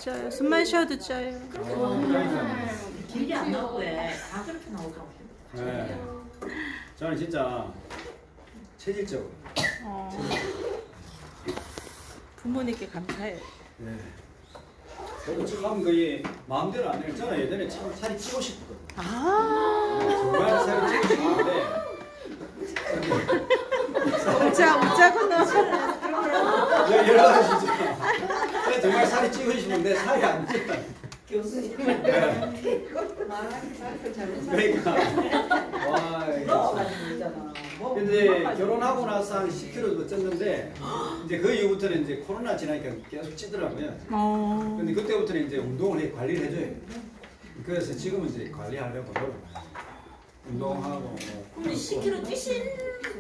짜요. 숨만 쉬어도 짜요. 길게 안 나오고 다 그렇게 나오더라고요. 네. 저는 진짜 체질적으로. 부모님께 감사해요. 네. 저도 참 거의 마음대로 안 해요. 저는 예전에 참 살이 찌고 싶었거든요. 정말 살이 찌고 싶었는데. 웃자구나. 여러 가지 진짜. 정말 살이 찌고 싶은데 살이 안 찐다. 교수님. 네. 그러니까. 와. 넣어가지고 있잖아. 근데 결혼하고 나서 한 10kg 쪘는데 이제 그 이후부터는 이제 코로나 지나니까 계속 찌더라고요. 근데 그때부터는 이제 운동을 관리를 해줘요. 그래서 지금은 이제 관리하려고 노력해요. 운동하고 뭐. 근데 10kg 뛰신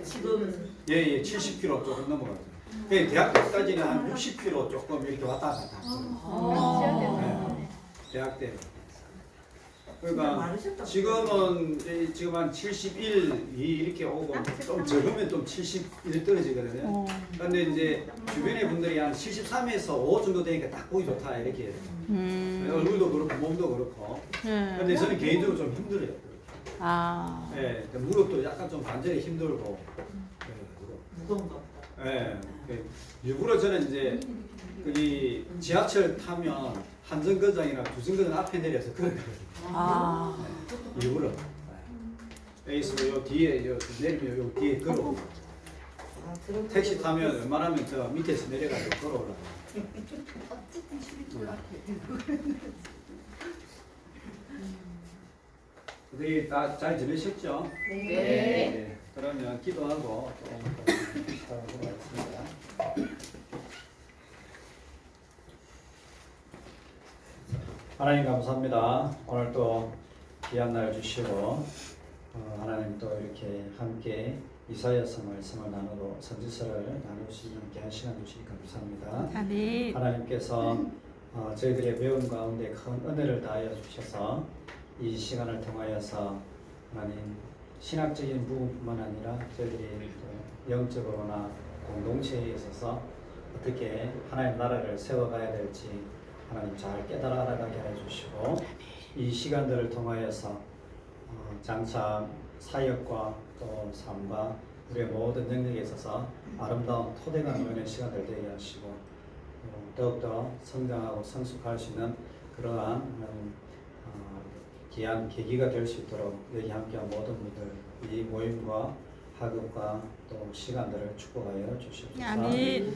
지금. 예, 70kg 조금 넘어갔어요. 대학 때까지는 한 60kg 조금 이렇게 왔다 갔다 했어요. 네, 대학 때. 그러니까 지금은 지금 한 71, 이렇게 오고 좀 적으면 좀 71 떨어지거든요. 그런데 이제 주변의 분들이 한 73에서 5 정도 되니까 딱 보기 좋다 이렇게. 얼굴도 그렇고 몸도 그렇고. 그런데 저는 개인적으로 좀 힘들어요. 네, 무릎도 약간 좀 관절이 힘들고. 무거운가 보다. 네, 일부러 저는 이제 거기 지하철 타면 한 정거장이나 두 정거장 앞에 내려서 걸어가거든요. 네, 일부러. 여기서 요 뒤에 요 내리면 요 뒤에 걸어. 택시 타면 웬만하면 저 밑에서 내려가지고 걸어오라고. 우리 다 잘 지내셨죠? 네. 그러면 기도하고 또 시작하도록 하겠습니다. 하나님 감사합니다. 오늘 또 귀한 날 주시고 하나님 또 이렇게 함께 이사야서 말씀을 나누고 선지서를 나눌 수 있는 귀한 시간 주시니 감사합니다. 아멘. 하나님께서 저희들의 배움 가운데 큰 은혜를 다하여 주셔서 이 시간을 통하여서 하나님 신학적인 부분뿐만 아니라 저희들이 또 영적으로나 공동체에 있어서 어떻게 하나님 나라를 세워가야 될지 하나님 잘 깨달아 알아가게 해주시고 이 시간들을 통하여서 장차 사역과 또 삶과 우리의 모든 영역에 있어서 아름다운 토대가 놓이는 시간들 되게 하시고 더욱더 성장하고 성숙할 수 있는 그러한 귀한 계기가 될 수 있도록 여기 함께한 모든 분들 이 모임과 학업과 또 시간들을 축복하여 주시옵소서. 아멘.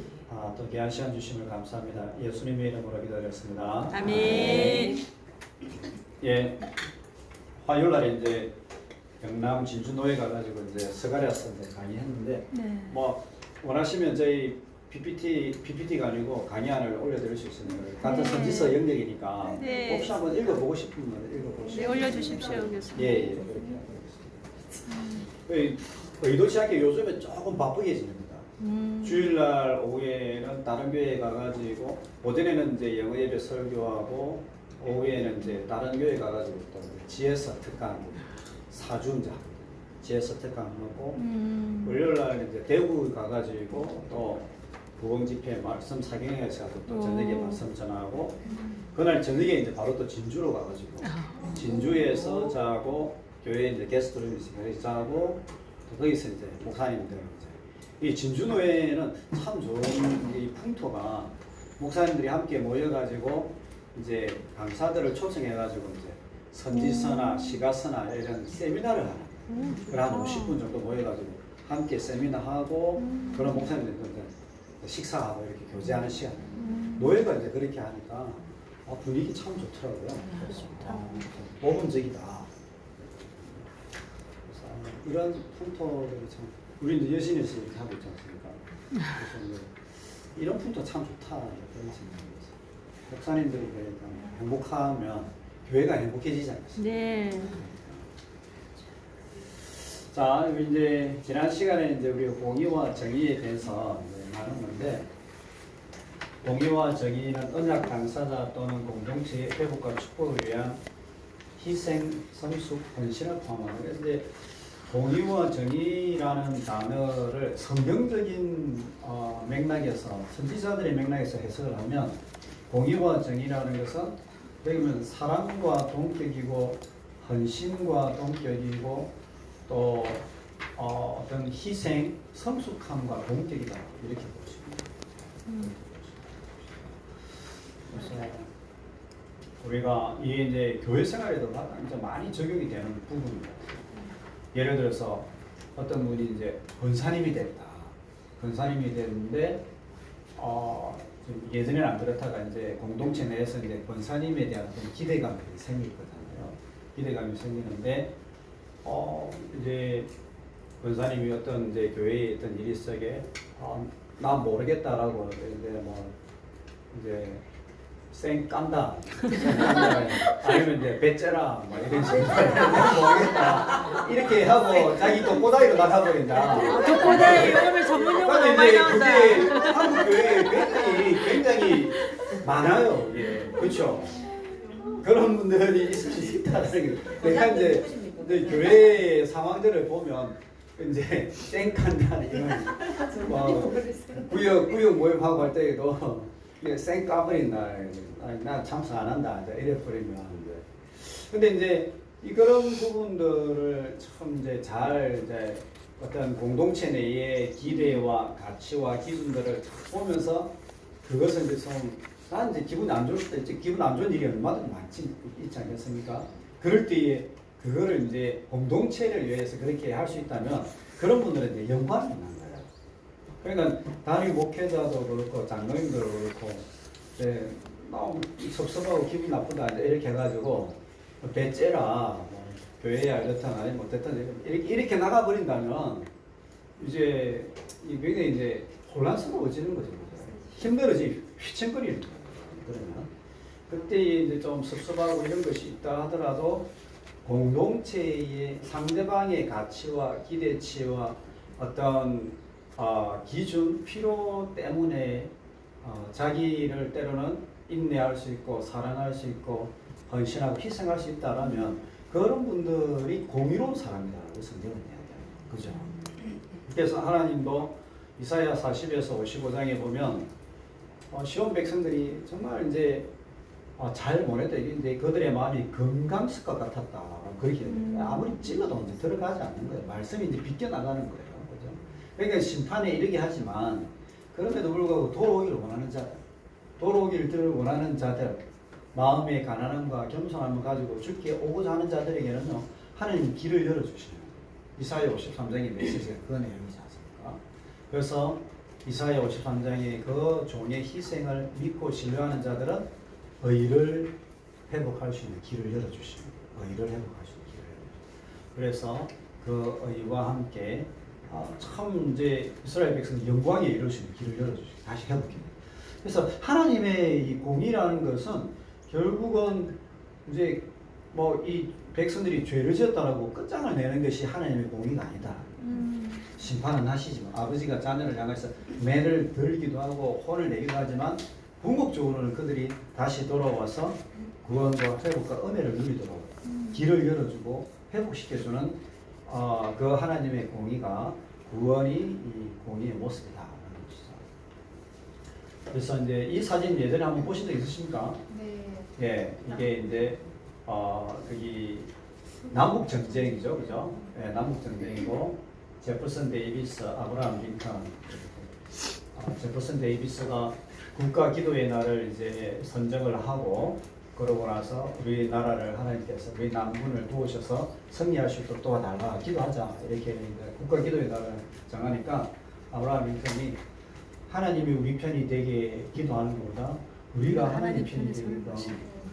또 귀한 시간 주심을 감사합니다. 예수님의 이름으로 기도드렸습니다. 아멘. 예, 화요일날에 이제 영남 진주노예 가가지고 이제 서가랴서 강의했는데 뭐 원하시면 저희 PPT가 아니고 강의안을 올려드릴 수 있습니다. 같은 선지서 영역이니까 혹시 한번 읽어보고 싶으면 읽어보시죠. 네, 올려주십시오, 교수님. 예, 그렇게 하겠습니다. 의도치 않게 요즘에 조금 바쁘게 지냅니다. 주일날 오후에는 다른 교회에 가가지고 오전에는 이제 영어 예배 설교하고 오후에는 이제 다른 교회 가가지고 또 지혜서 특강 4주인자 지혜서 특강하고 월요일날 이제 대구 가가지고 또 부흥집회 말씀 사경에서 또 저녁에 말씀 전하고 그날 저녁에 이제 바로 또 진주로 가가지고 진주에서 자고 교회 이제 게스트룸에서 거기서 자고 또 거기서 이제 목사님들 이제 이 진주노회는 참 좋은 이 풍토가 목사님들이 함께 모여가지고 이제 강사들을 초청해가지고 이제 선지서나 시가서나 이런 세미나를 하는 그런 한 50분 정도 모여가지고 함께 세미나하고 그런 목사님들 식사하고 이렇게 교제하는 시간. 노예가 이제 그렇게 하니까 분위기 참 좋더라고요. 모범적이다. 그래서 이런 풍토들이 참 우리 이제 여신에서 이렇게 하고 있지 않습니까? 그래서 이런 풍토 참 좋다 그런 생각이 있어요. 목사님들이 행복하면 교회가 행복해지지 않겠습니까? 네. 자, 이제 지난 시간에 이제 우리 공의와 정의에 대해서 나눴는데, 공의와 정의는 언약 당사자 또는 공동체의 회복과 축복을 위한 희생, 성숙, 헌신을 포함하고, 그래서 이제 공의와 정의라는 단어를 성경적인 맥락에서 선지자들의 맥락에서 해석을 하면 공의와 정의라는 것은 여기면 사랑과 동격이고 헌신과 동격이고 또 어떤 희생, 성숙함과 동격이다 이렇게 보십니다. 그래서 우리가 이게 이제 교회 생활에도 이제 많이 적용이 되는 부분입니다. 예를 들어서 어떤 분이 이제 권사님이 됐다. 권사님이 됐는데 좀 예전에는 안 그렇다가 이제 공동체 내에서 이제 권사님에 대한 어떤 기대감이 생기거든요. 기대감이 생기는데 이제 권사님이 어떤 이제 교회에 있던 일이 있어게 나 모르겠다라고 이제 뭐 이제 쌩 깐다, 아니면 이제 배째라, 뭐 이런 식으로 모르겠다 이렇게 하고 자기 또 꼬다리로 나가버린다. 독고다이 요즘에 전문 용어 너무 많이 그게 나온다. 한국 교회에 굉장히 많아요. 예, 그렇죠. 그런 분들이 있을 수 있다는 게 내가 이제 교회 상황들을 보면 이제 쌩깐다 이런 구역 모임하고 할 때에도 쌩 까버린 날, 나 참석 안 한다, 이래 버리면 하는데. 근데 이제 그런 부분들을 참 이제 잘 이제 어떤 공동체 내의 기대와 가치와 기준들을 보면서 그것을 이제 난 이제 기분 안 좋을 때, 기분 안 좋은 일이 얼마든지 많지 있지 않겠습니까? 그럴 때에 그거를 이제 공동체를 위해서 그렇게 할 수 있다면 그런 분들은 이제 영광이 있는 거예요. 그러니까 단임 목회자도 그렇고 장로님도 그렇고 너무 섭섭하고 기분 나쁘다 이렇게 해가지고 배째라 뭐 교회야 이렇든 아니면 못했든 이렇게 나가버린다면 이제 굉장히 이제 혼란스러워지는 거죠. 힘들어지 휘청거리는 거예요. 그러면 그때 이제 좀 섭섭하고 이런 것이 있다 하더라도 공동체의 상대방의 가치와 기대치와 어떤 기준, 필요 때문에 자기를 때로는 인내할 수 있고 사랑할 수 있고 헌신하고 희생할 수 있다라면 그런 분들이 공의로운 사람이라고 성경은 이야기합니다. 그죠? 그래서 하나님도 이사야 40에서 55장에 보면 시온 백성들이 정말 이제 잘 보냈다. 이제 그들의 마음이 금강석과 같았다. 그렇게 아무리 찔러도 이제 들어가지 않는 거예요. 말씀이 이제 비껴나가는 거예요. 그죠? 그러니까 심판에 이르게 하지만 그럼에도 불구하고 돌아오기를 원하는 자들, 돌아오기를 원하는 자들, 마음의 가난함과 겸손함을 가지고 주께 오고자 하는 자들에게는요, 하나님 길을 열어주시는 거예요. 이사야 53장의 메시지가 그 내용이지 않습니까? 그래서 이사야 53장의 그 종의 희생을 믿고 신뢰하는 자들은 의를 회복할 수 있는 길을 열어주십니다. 의를 회복할 수 있는 길을 열어주십니다. 그래서 그 의와 함께 참 이제 이스라엘 백성의 영광에 이룰 수 있는 길을 열어주십니다. 다시 회복합니다. 그래서 하나님의 이 공의라는 것은 결국은 이제 뭐 이 백성들이 죄를 지었다라고 끝장을 내는 것이 하나님의 공의가 아니다. 심판은 하시지만 아버지가 자녀를 향해서 매를 들기도 하고 혼을 내기도 하지만 궁극적으로는 그들이 다시 돌아와서 구원과 회복과 은혜를 누리도록 길을 열어주고 회복시켜주는 그 하나님의 공의가 구원이 이 공의의 모습이다. 그래서 이제 이 사진 예전에 한번 보신 적 있으십니까? 네. 예, 이게 이제 여기 남북 전쟁이죠, 그죠? 예, 남북 전쟁이고 제퍼슨 데이비스, 아브라함 링컨, 제퍼슨 데이비스가 국가 기도의 날을 이제 선정을 하고 그러고 나서 우리나라를 하나님께서 우리 남군을 도우셔서 승리할 수 있도록 도와달라 기도하자 이렇게 이제 국가 기도의 날을 정하니까 아브라함 링컨이 하나님이 우리 편이 되게 기도하는 것보다 우리가 하나님 편이 되게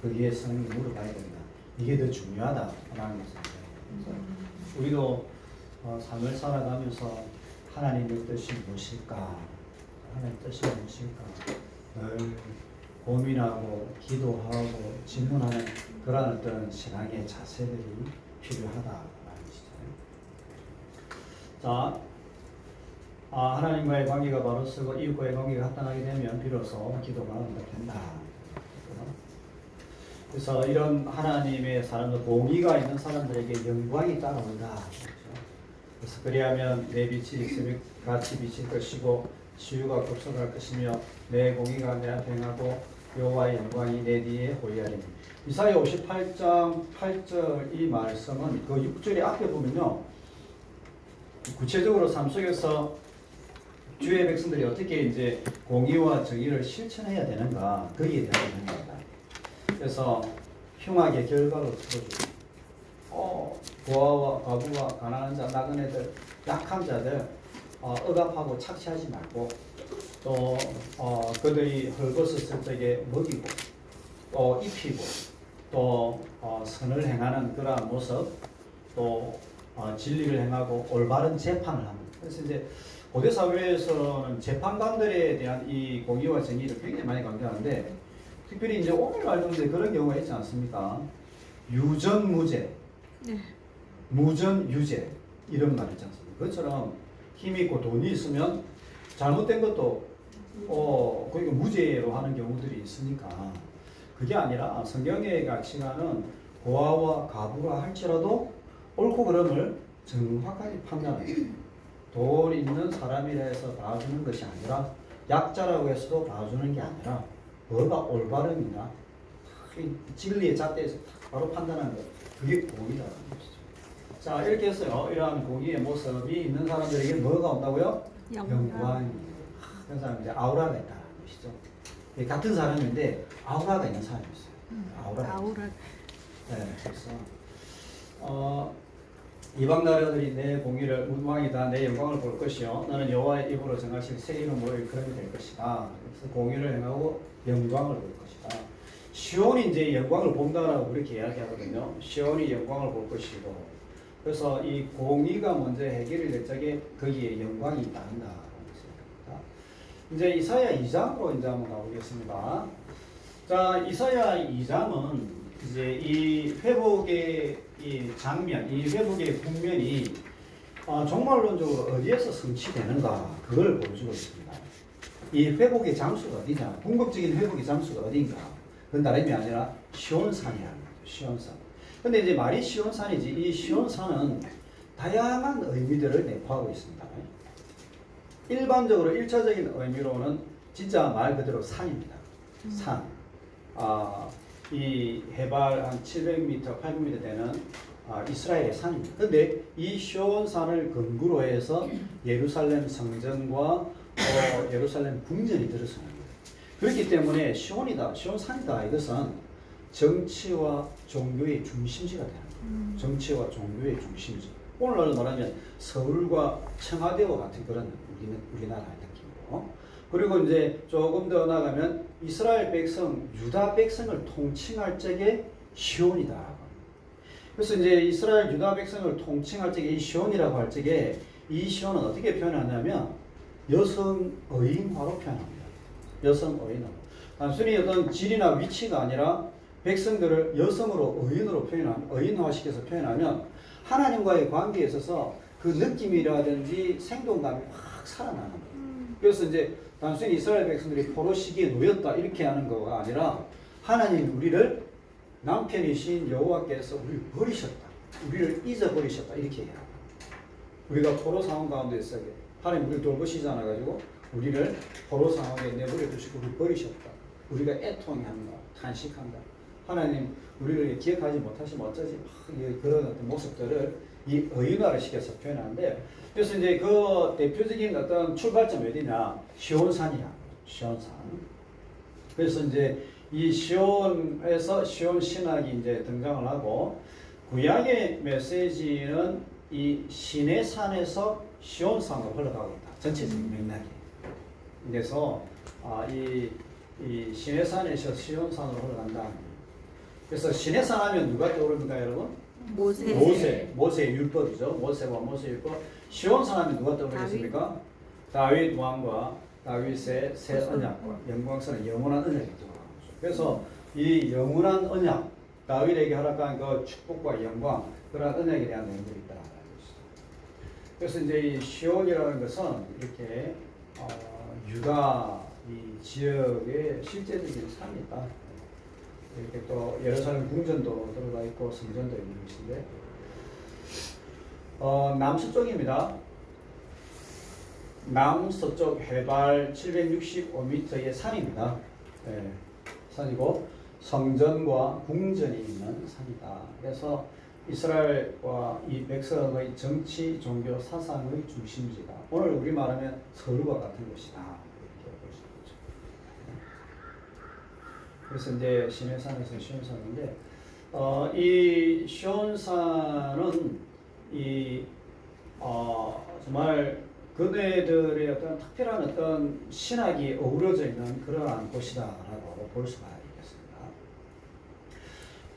거기에 성령이 물어봐야 된다. 이게 더 중요하다 라는 것입니다. 우리도 삶을 살아가면서 하나님의 뜻이 무엇일까? 하나님의 뜻이 무엇일까? 늘 고민하고 기도하고 질문하는 그런 어떤 신앙의 자세들이 필요하다라는 것이죠. 자, 하나님과의 관계가 바로 쓰고 이웃과의 관계가 합당하게 되면 비로소 기도가 응답된다. 그래서 이런 하나님의 사람들, 공의가 있는 사람들에게 영광이 따라온다. 그래서 그리하면 내 빛이 새벽같이 비칠 것이고 치유가 급속할 것이며 내 공의가 내 앞에 행하고 여호와의 영광이 내 뒤에 호위하리니. 이사야 58장 8절 이 말씀은 그 6절의 앞에 보면요, 구체적으로 삶 속에서 주의 백성들이 어떻게 이제 공의와 정의를 실천해야 되는가, 거기에 대한 겁니다. 그래서 흉악의 결과로 틀어주고, 고아와 과부와 가난한 자, 나그네들, 약한 자들 억압하고 착취하지 말고, 또 그들이 헐벗었을 적에 먹이고 또 입히고 또 선을 행하는 그러한 모습, 또 진리를 행하고 올바른 재판을 합니다. 그래서 이제 고대 사회에서는 재판관들에 대한 이 공의와 정의를 굉장히 많이 강조하는데, 특별히 이제 오늘날도 이제 그런 경우가 있지 않습니까? 유전무죄, 무전유죄 이런 말 있지 않습니까? 그것처럼 힘이 있고 돈이 있으면 잘못된 것도 거기가 무죄로 하는 경우들이 있으니까, 그게 아니라 성경의 가치관은 고아와 과부가 할지라도 옳고 그름을 정확하게 판단하는, 돈 있는 사람이라 해서 봐주는 것이 아니라, 약자라고 해서도 봐주는 게 아니라, 뭐가 올바름이나 진리의 잣대에서 바로 판단하는 것, 그게 공의라는 것이죠. 자, 이렇게 해서요, 이러한 공의의 모습이 있는 사람들에게 뭐가 온다고요? 영광이. 그런 사람은 이제 아우라가 있다는 것이죠. 같은 사람인데 아우라가 있는 사람이 있어요. 아우라. 네, 그래서 이방 나라들이 내 공의를, 문왕이다 내 영광을 볼 것이요, 너는 여호와의 입으로 정하실 새 이름으로 일컬음이 될 것이다. 그래서 공의를 행하고 영광을 볼 것이다. 시온이 이제 영광을 본다라고 그렇게 이야기하거든요. 시온이 영광을 볼 것이고, 그래서 이 공의가 먼저 해결이 될 적에 거기에 영광이 있다는 것입니다. 이제 이사야 2장으로 이제 한번 가보겠습니다. 자, 이사야 2장은 이제 이 회복의 이 장면, 이 회복의 국면이 종말론적으로 어디에서 성취되는가, 그걸 보여주고 있습니다. 이 회복의 장소가 어디냐, 궁극적인 회복의 장소가 어딘가, 그건 다름이 아니라 시온산이라는 거죠. 시온산. 근데 이제 말이 시온산이지, 이 시온산은 다양한 의미들을 내포하고 있습니다. 일반적으로 1차적인 의미로는 진짜 말 그대로 산입니다. 산. 이 해발 한 700m, 800m 되는 이스라엘의 산입니다. 근데 이 시온산을 근거로 해서 예루살렘 성전과 예루살렘 궁전이 들어서는 거예요. 그렇기 때문에 시온이다, 시온산이다, 이것은 정치와 종교의 중심지가 되는 거예요. 정치와 종교의 중심지. 오늘날로 말하면 서울과 청와대와 같은 그런 우리나라의 느낌이고, 그리고 이제 조금 더 나가면 이스라엘 백성, 유다 백성을 통칭할 적에 시온이다. 그래서 이제 이스라엘 유다 백성을 통칭할 적에 이 시온이라고 할 적에, 이 시온은 어떻게 표현하냐면 여성 의인화로 표현합니다. 여성 의인화. 단순히 어떤 질이나 위치가 아니라 백성들을 여성으로 의인으로 표현하면, 의인화시켜서 표현하면 하나님과의 관계에 있어서 그 느낌이라든지 생동감이 확 살아나는 거예요. 그래서 이제 단순히 이스라엘 백성들이 포로 시기에 놓였다 이렇게 하는 거가 아니라, 하나님 우리를 남편이신 여호와께서 우리를 버리셨다, 우리를 잊어버리셨다 이렇게 얘기합니다. 우리가 포로 상황 가운데 있어요. 하나님 우리를 돌보시지 않아가지고 우리를 포로 상황에 내버려 두시고 우리를 버리셨다. 우리가 애통한다, 탄식한다. 하나님 우리를 기억하지 못하시면 어쩌지? 그런 어떤 모습들을 이 의인화를 시켜서 표현하는데, 그래서 이제 그 대표적인 어떤 출발점이 어디냐? 시온산이야. 시온산. 그래서 이제 이 시온에서 시온 신학이 이제 등장을 하고, 구약의 메시지는 이 시내산에서 시온산으로 흘러가고 있다. 전체적인 맥락이. 그래서 이 시내산에서 시온산으로 흘러간다. 그래서 시내산 하면 누가 떠오릅니까, 여러분? 모세의 율법이죠. 모세와 모세의 율법. 시온산 하면 누가 떠오르겠습니까? 다윗 왕과 다윗의 새 언약과 영광스러운 영원한 언약이 떠오르는 거죠. 그래서 이 영원한 언약, 다윗에게 허락한 그 축복과 영광, 그런 언약에 대한 내용들이 있다는 것이죠. 그래서 이제 이 시온이라는 것은 이렇게 유다 이 지역의 실제적인 산이다. 이렇게 또 예루살렘 궁전도 들어가 있고 성전도 있는 것인데, 남서쪽입니다. 남서쪽 해발 765m의 산입니다. 네. 산이고 성전과 궁전이 있는 산이다. 그래서 이스라엘과 이 백성의 정치, 종교, 사상의 중심지다. 오늘 우리 말하면 서울과 같은 곳이다. 이렇게 볼 수 있죠. 그래서 이제 시내산에서 시온산인데, 이 시온산은 정말 그네들의 어떤 특별한 어떤 신학이 어우러져 있는 그러한 곳이다라고 볼 수가 있겠습니다.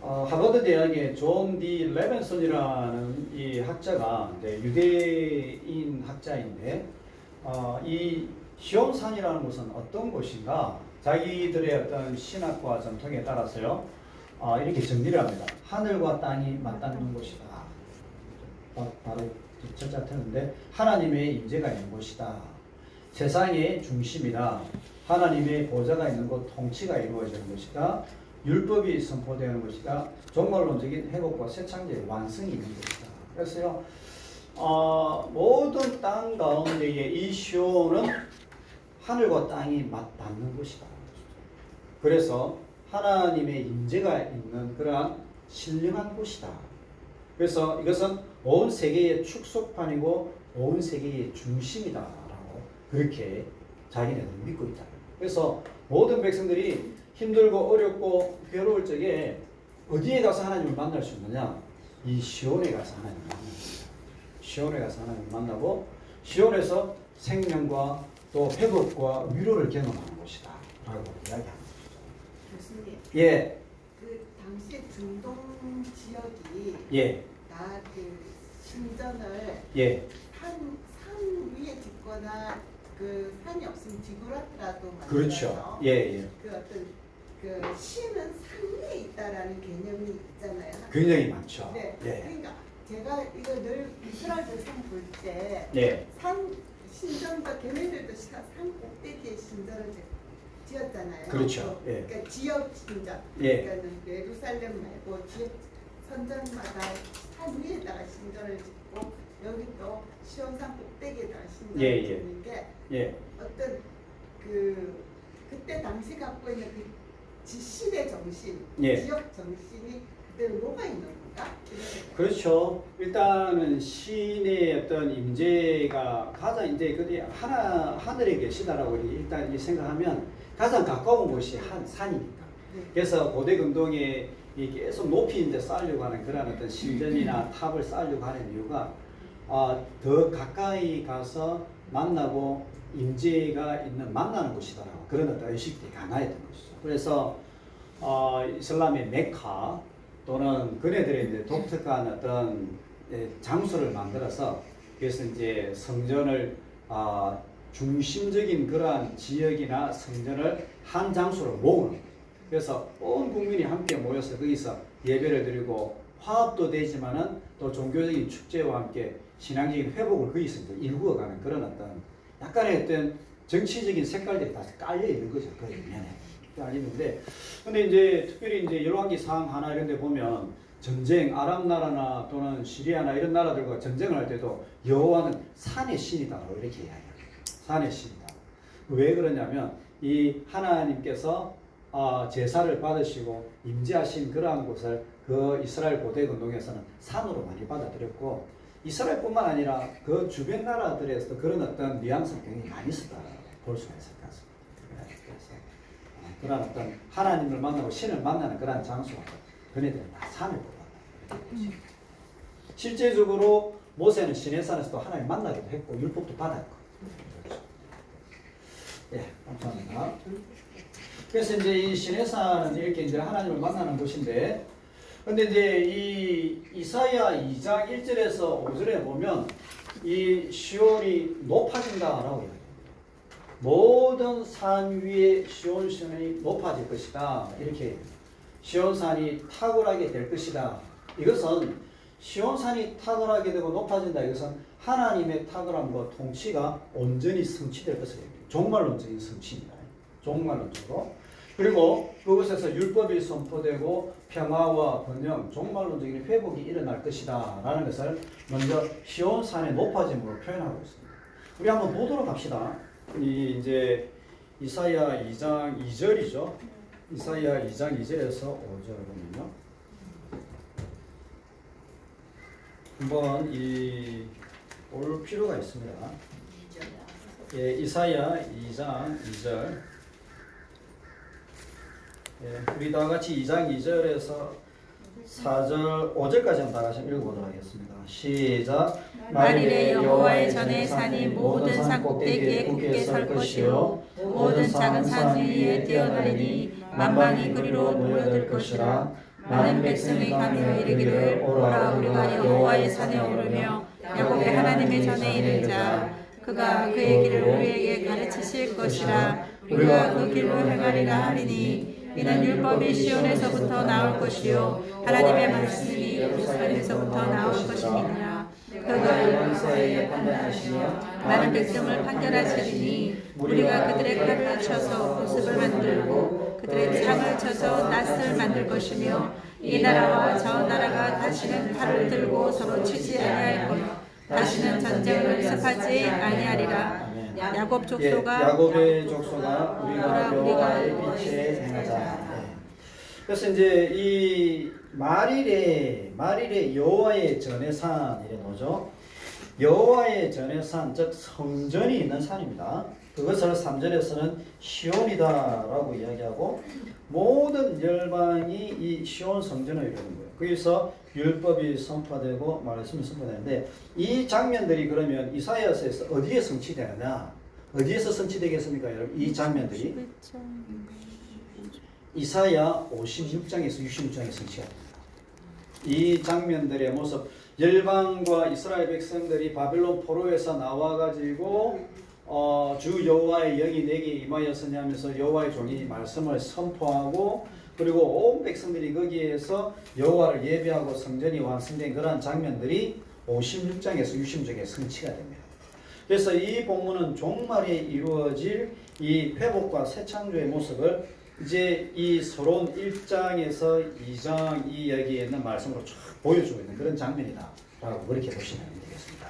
하버드 대학의 존 디 레벤슨이라는 이 학자가 이제 유대인 학자인데, 이 시온산이라는 곳은 어떤 곳인가? 자기들의 어떤 신학과 전통에 따라서요, 이렇게 정리를 합니다. 하늘과 땅이 맞닿는 곳이다. 바로 첫째 틀는데, 하나님의 임재가 있는 곳이다. 세상의 중심이다. 하나님의 보좌가 있는 곳, 통치가 이루어지는 곳이다. 율법이 선포되는 곳이다. 종말론적인 회복과 새 창조의 완성이 있는 곳이다. 그래서요, 모든 땅 가운데에 이 시온은 하늘과 땅이 맞닿는 곳이다. 그래서 하나님의 임재가 있는 그러한 신령한 곳이다. 그래서 이것은 온 세계의 축소판이고 온 세계의 중심이다라고 그렇게 자기네들은 믿고 있다. 그래서 모든 백성들이 힘들고 어렵고 괴로울 적에 어디에 가서 하나님을 만날 수 있느냐? 이 시온에 가서 하나님을 만납니다. 시온에 가서 하나님을 만나고 시온에서 생명과 또 회복과 위로를 경험하는 곳이다 라고 이야기합니다. 교수님, 예. 그 당시 중동 지역이 예. 그 신전을 예. 산 위에 짓거나 그 산이 없으면 지구라트라도 만들어서 그렇죠. 예, 예. 그 어떤 그 신은 산 위에 있다라는 개념이 있잖아요. 굉장히 많죠. 네. 예. 그러니까 제가 이거 늘 이스라엘 백성 볼 때 예. 산 신전도 걔네들도 산 꼭대기에 신전을 지었잖아요. 그렇죠. 예. 그러니까 지역 신전. 예. 그러니까 예루살렘 말고 지역 선전마다 산 위에다가 신전을 짓고 여기 또 시온산 꼭대기에다가 신전을 예, 예. 짓는 게 예. 어떤 그때 당시 갖고 있는 그 시대 정신, 예. 지역 정신이 그대로 녹아 있는 건가? 그렇죠. 일단은 신의 어떤 임재가 가장 이제 그게 하늘에 계시다라고 일단 생각하면 가장 가까운 곳이 한 산이니까. 네. 그래서 고대 근동에 계속 높이 이제 쌓으려고 하는 그런 어떤 신전이나 탑을 쌓으려고 하는 이유가 더 가까이 가서 만나고 임재가 있는 만나는 곳이다라고 그런 어떤 의식이 강화했던 것이죠. 그래서 이슬람의 메카 또는 그네들의 이제 독특한 어떤 장소를 만들어서 그래서 이제 성전을 중심적인 그러한 지역이나 성전을 한 장소로 모으는. 그래서 온 국민이 함께 모여서 거기서 예배를 드리고 화합도 되지만은 또 종교적인 축제와 함께 신앙적인 회복을 거기서 이제 일구어가는 그런 어떤 약간의 어떤 정치적인 색깔들이 다 깔려 있는 거죠. 그 면에 깔리는데, 근데 이제 특별히 이제 열왕기상 하나 이런 데 보면 전쟁, 아랍 나라나 또는 시리아나 이런 나라들과 전쟁을 할 때도 여호와는 산의 신이다라고 이렇게 이야기해요. 산의 신이다. 왜 그러냐면 이 하나님께서 제사를 받으시고 임재하신 그러한 곳을 그 이스라엘 고대 근동에서는 산으로 많이 받아들였고 이스라엘뿐만 아니라 그 주변 나라들에서도 그런 어떤 뉘앙스를 굉장히 많이 쓰다라고 볼 수가 있을 것 같습니다. 그래서 그런 어떤 하나님을 만나고 신을 만나는 그런 장소가 그네들은 다 산을 뽑았다. 실제적으로 모세는 시내산에서도 하나님 만나기도 했고 율법도 받았고. 그렇죠. 예, 감사합니다. 그래서 이제 이 시내산은 이렇게 이제 하나님을 만나는 곳인데, 근데 이제 이 이사야 2장 1절에서 5절에 보면 이 시온이 높아진다라고 이야기합니다. 모든 산 위에 시온산이 높아질 것이다. 이렇게 시온산이 탁월하게 될 것이다. 이것은 시온산이 탁월하게 되고 높아진다. 이것은 하나님의 탁월함과 통치가 온전히 성취될 것을 얘기합니다. 종말론적인 성취입니다. 종말론적으로. 그리고 그곳에서 율법이 선포되고 평화와 번영, 종말론적인 회복이 일어날 것이다 라는 것을 먼저 시온산의 높아짐으로 표현하고 있습니다. 우리 한번 보도록 합시다. 이제 이사야 2장 2절이죠. 이사야 2장 2절에서 5절 보면요. 한번 볼 필요가 있습니다. 예, 이사야 2장 2절. 예, 우리 다 같이 2장 2절에서 4절 5절까지 한번 다 같이 읽어보도록 하겠습니다. 시작. 만일에 여호와의 전에 산이 모든 산 꼭대기에 굳게 설 것이요 모든 작은 산 위에 뛰어나리니 만방이 그리로 모여들 것이라. 많은 백성이 가며 이르기를 오라 우리가 여호와의 산에 오르며 야곱의 하나님의 전에 이르자. 그가 그의 길을 우리에게 가르치실 것이라. 우리가 그 길로 행하리라 하리니 이는 율법이 시온에서부터 나올 것이요 하나님의 말씀이 예루살렘에서부터 나올 것이니라. 그가 열방사이에 판단하시며 많은 백성을 판결하시리니 우리가 그들의 칼을 쳐서 보습을 만들고 그들의 창을 쳐서 낫을 만들 것이며 이 나라와 저 나라가 다시는 칼을 들고 서로 치지 아니할 거요 다시는 전쟁을 습하지 아니하리라. 야곱 족속아 야곱의 족속아 우리가 여호와의 빛에 행하자. 그래서 이제 이 말일에 여호와의 전의 산이래 뭐죠? 여호와의 전의 산, 즉 성전이 있는 산입니다. 그것을 3절에서는 시온이다라고 이야기하고 모든 열방이 이 시온 성전을 이루는 거예요. 거기서 율법이 선포되고 말씀이 선포되는데 이 장면들이 그러면 이사야서에서 어디에 성취되느냐? 어디에서 성취되겠습니까, 여러분? 이 장면들이 이사야 56장에서 66장에 성취가 됩니다. 이 장면들의 모습, 열방과 이스라엘 백성들이 바벨론 포로에서 나와가지고 주 여호와의 영이 내게 임하였으냐 하면서 여호와의 종이 말씀을 선포하고 그리고 온 백성들이 거기에서 여호와를 예배하고 성전이 완성된 그러한 장면들이 56장에서 66장에 성취가 됩니다. 그래서 이 본문은 종말에 이루어질 이 회복과 새 창조의 모습을 이제 이 서론 1장에서 2장 이 여기에 있는 말씀으로 쫙 보여주고 있는 그런 장면이다 라고 그렇게 보시면 되겠습니다.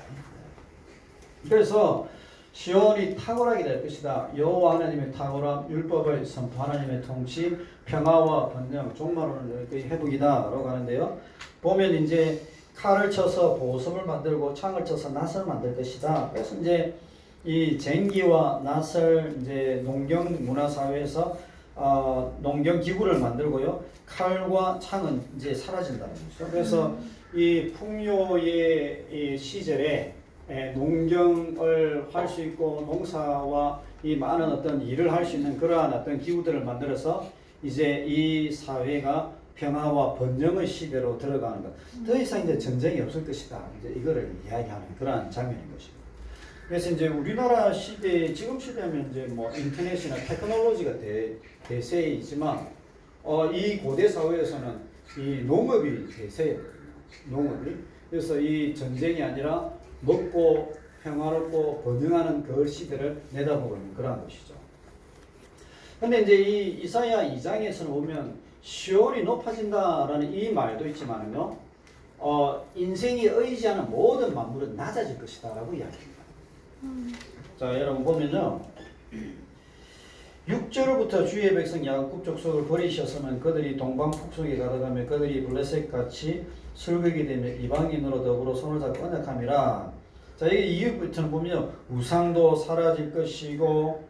그래서 시온이 탁월하게 될 것이다. 여호와 하나님의 탁월함, 율법을 선포, 하나님의 통치, 평화와 번영, 종말로는 회복이다 라고 하는데요. 보면 이제 칼을 쳐서 보석을 만들고 창을 쳐서 낫을 만들 것이다. 그래서 이제 이 쟁기와 낫을 이제 농경 문화 사회에서 농경 기구를 만들고요. 칼과 창은 이제 사라진다는 거죠. 그래서 이 풍요의 이 시절에 농경을 할 수 있고 농사와 이 많은 어떤 일을 할 수 있는 그러한 어떤 기구들을 만들어서 이제 이 사회가 평화와 번영의 시대로 들어가는 것. 더 이상 이제 전쟁이 없을 것이다. 이제 이거를 이야기하는 그러한 장면인 것입니다. 그래서 이제 우리나라 시대, 지금 시대면 이제 뭐 인터넷이나 테크놀로지가 대세이지만, 이 고대 사회에서는 이 농업이 대세였거든요. 농업이. 그래서 이 전쟁이 아니라 먹고 평화롭고 번영하는 그 시대를 내다보고 있는 그런 것이죠. 근데 이제 이 이사야 2장에서는 보면 시온이 높아진다라는 이 말도 있지만은요, 인생이 의지하는 모든 만물은 낮아질 것이다라고 이야기합니다. 자, 여러분 보면요, 6절부터 주의 백성 야곱 족속을 버리셨으면 그들이 동방 북쪽에 가다가며 그들이 블레셋같이 술객이 되며 이방인으로 더불어 손을 잡고 언약함이라. 자, 여기 이후부터는 보면 우상도 사라질 것이고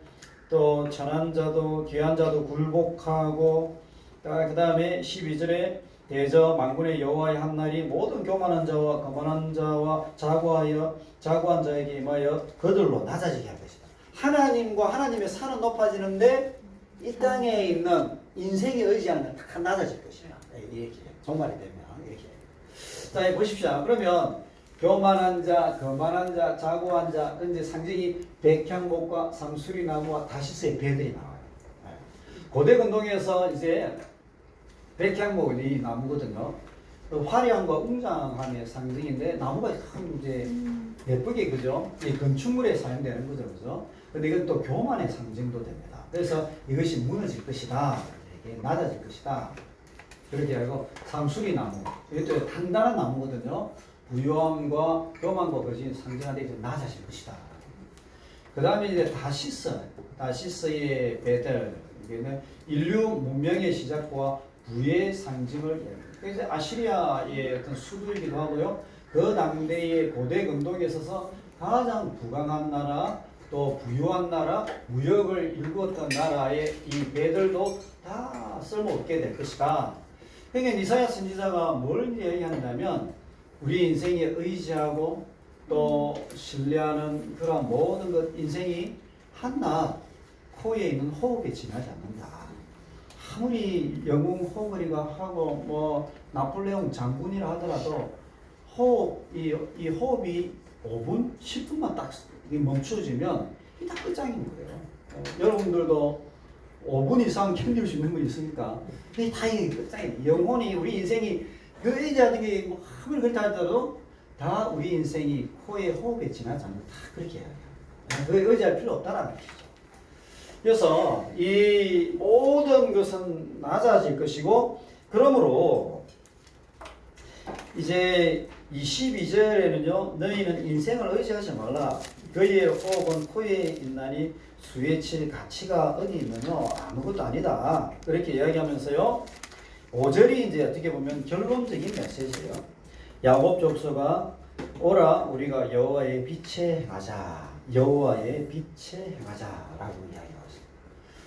또 천한 자도 귀한 자도 굴복하고, 그 다음에 12절에 대저 만군의 여호와의 한 날이 모든 교만한 자와 거만한 자와 자고한 자에게 임하여 그들로 낮아지게 할 것이다. 하나님과 하나님의 산은 높아지는데 이 땅에 있는 인생이 의지하는 건 다 낮아질 것이다. 이렇게 종말이 되면 이렇게. 자, 보십시오. 그러면 교만한 자, 거만한 자, 자고한 자, 이제 상징이 백향목과 상수리나무와 다시스의 배들이 나와요. 고대 근동에서 이제 백향목은 이 나무거든요. 화려함과 웅장함의 상징인데 나무가 참 이제 예쁘게, 그죠? 이 건축물에 사용되는 거죠, 그죠? 근데 이건 또 교만의 상징도 됩니다. 그래서 이것이 무너질 것이다, 이게 낮아질 것이다. 그렇게 하고 상수리 나무, 이것도 단단한 나무거든요. 부유함과 교만과 그것이 상징하되 이제 낮아질 것이다. 그 다음에 이제 다시스의 배들, 얘는 인류 문명의 시작과 부의 상징을 얘기합니다. 그래서 아시리아의 어떤 수도이기도 하고요. 그 당대의 고대 근동에 있어서 가장 부강한 나라, 또 부유한 나라, 무역을 일구었던 나라의 이 배들도 다 쓸모없게 될 것이다. 그러니까 이사야 선지자가 뭘 이야기한다면 우리 인생에 의지하고 또 신뢰하는 그런 모든 것 인생이 한낱 코에 있는 호흡에 지나지 않는다. 아무리 영웅 호흡이가 하고 뭐 나폴레옹 장군이라 하더라도 이 호흡이 5분, 10분만 딱 멈춰지면 이게 다 끝장인 거예요. 여러분들도 5분 이상 견딜 수 있는 거 있습니까? 이게 다 이게 끝장이에요. 영혼이 우리 인생이 그 의지하는 게 뭐 아무리 그렇다 하더라도 다 우리 인생이 코에 호흡에 지나지 않는다. 그렇게 이야기해요. 그에 의지할 필요 없다라는 것이죠. 그래서 이 모든 것은 낮아질 것이고 그러므로 이제 22절에는요. 너희는 인생을 의지하지 말라. 그의 호흡은 코에 있나니 수에 칠 가치가 어디 있느냐? 아무것도 아니다. 그렇게 이야기하면서요. 5절이 이제 어떻게 보면 결론적인 메시지예요. 야곱 족속아 오라 우리가 여호와의 빛에 행하자. 여호와의 빛에 행하자라고 이야기하고 있습니다.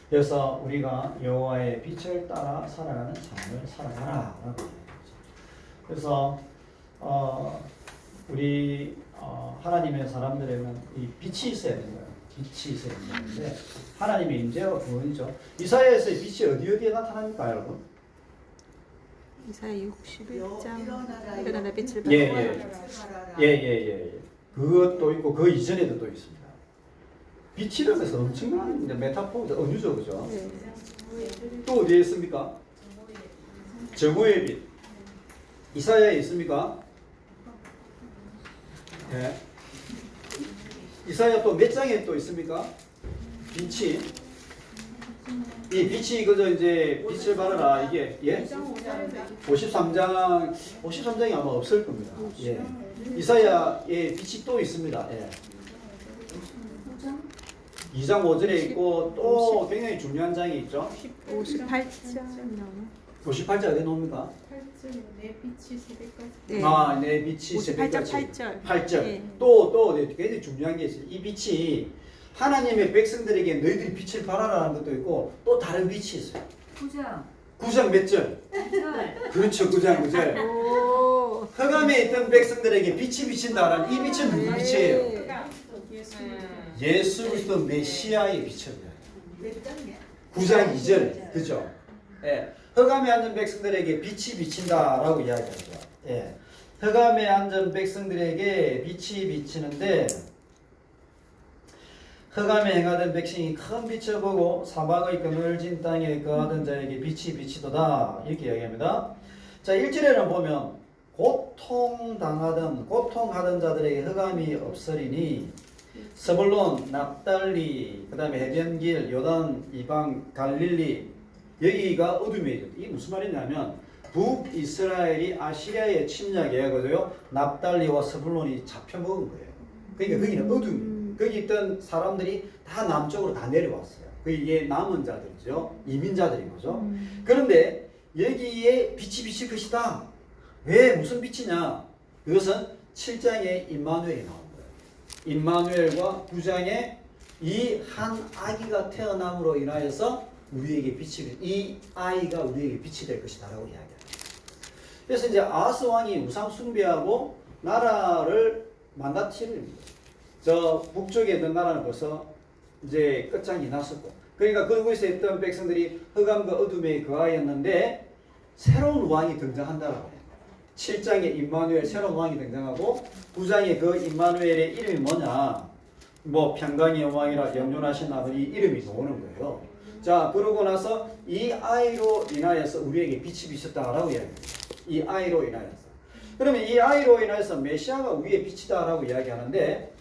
그래서 우리가 여호와의 빛을 따라 살아가는 삶을 살아가라라고 이야기하죠. 그래서 우리 하나님의 사람들에는 이 빛이 있어야 되는 거예요. 빛이 있어야 되는데 하나님의 임재가 그거죠. 이사야에서의 빛이 어디에 나타납니까, 여러분? 이사야 61장 일어나라, 일어나라 빛을 예, 발하라. 예. 그것도 있고 그 이전에도 또 있습니다. 빛이라는 것은 엄청난 메타포죠. 은유죠, 그죠? 네. 또 어디에 있습니까? 정오의 빛. 이사야에 있습니까? 예. 이사야 또 몇 장에 또 있습니까? 빛이. 이 빛이 그저 이제 빛을 발하라 이게 예? 53장이 아마 없을 겁니다. 예. 이사야의 빛이 또 있습니다. 예. 2장 5절에 있고 또 굉장히 중요한 장이 있죠. 58장 58장 어디 나옵니까? 내 빛이 새벽까지. 네. 아, 내 빛이 58장 새벽같이. 8절. 8절. 네. 또 굉장히 중요한 게 있어요. 이 빛이 하나님의 백성들에게 너희들이 빛을 발하라는 것도 있고 또 다른 빛이 있어요. 9장 몇 절? 그렇죠. 9장 9절. 오. 흑암에 있던 백성들에게 빛이 비친다라는 이 빛은 누구 빛이에요? 예수 그리스도 메시아의 빛이에요. 몇 장이야? 9장 2절. 그죠? 예. 흑암에 앉은 백성들에게 빛이 비친다라고 이야기하죠. 예. 흑암에 앉은 백성들에게 빛이 비치는데 흑암에 행하던 백성이 큰 빛을 보고 사막의 그늘진 땅에 거하던 자에게 빛이 비치도다 이렇게 이야기합니다. 자 1절에는 보면 고통하던 자들에게 흑암이 없으리니 스불론, 납달리, 그 다음에 해변길, 요단, 이방, 갈릴리 여기가 어둠이에요. 이게 무슨 말이냐면 북이스라엘이 아시리아에 침략해가지고요 납달리와 스불론이 잡혀먹은 거예요. 그러니까 거기는 어둠이에요. 거기 있던 사람들이 다 남쪽으로 다 내려왔어요. 그게 남은 자들이죠. 이민자들인 거죠. 그런데 여기에 빛이 비칠 것이다. 왜 무슨 빛이냐? 그것은 7장에 임마누엘이 나온 거예요. 임마누엘과 9장에 이 한 아기가 태어남으로 인하여서 우리에게 빛이 이 아이가 우리에게 빛이 될 것이다라고 이야기합니다. 그래서 이제 아하스 왕이 우상 숭배하고 나라를 망가뜨립니다. 저 북쪽에 있는 나라는 벌써 이제 끝장이 났었고, 그러니까 그곳에 있던 백성들이 흑암과 어둠에 거하였는데 새로운 왕이 등장한다라고 해요. 7장에 임마누엘 새로운 왕이 등장하고 9장에 그 임마누엘의 이름이 뭐냐? 뭐 평강의 왕이라 영존하신 아버지 이름이 나오는 거예요. 자, 그러고 나서 이 아이로 인하여서 우리에게 빛이 비쳤다라고 이야기합니다. 이 아이로 인하여서. 그러면 이 아이로 인하여서 메시아가 우리의 빛이다라고 이야기하는데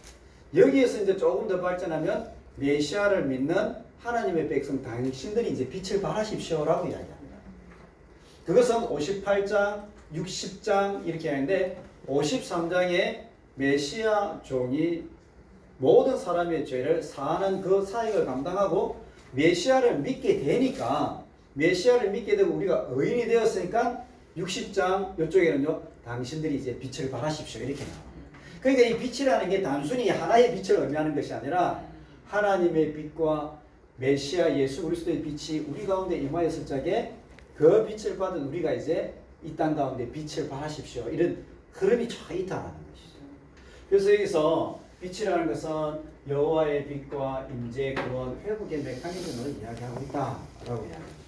여기에서 이제 조금 더 발전하면 메시아를 믿는 하나님의 백성 당신들이 이제 빛을 발하십시오라고 이야기합니다. 그것은 58장, 60장 이렇게 하는데 53장에 메시아 종이 모든 사람의 죄를 사하는 그 사역을 감당하고 메시아를 믿게 되니까 메시아를 믿게 되고 우리가 의인이 되었으니까 60장 이쪽에는요 당신들이 이제 빛을 발하십시오 이렇게 나와요. 그러니까 이 빛이라는 게 단순히 하나의 빛을 의미하는 것이 아니라 하나님의 빛과 메시아 예수 그리스도의 빛이 우리 가운데 임하였을 적에 그 빛을 받은 우리가 이제 이 땅 가운데 빛을 발하십시오 이런 흐름이 쫙 있다는 것이죠. 그래서 여기서 빛이라는 것은 여호와의 빛과 임재 구원 회복의 메커니즘을 이야기하고 있다라고 이야기합니다.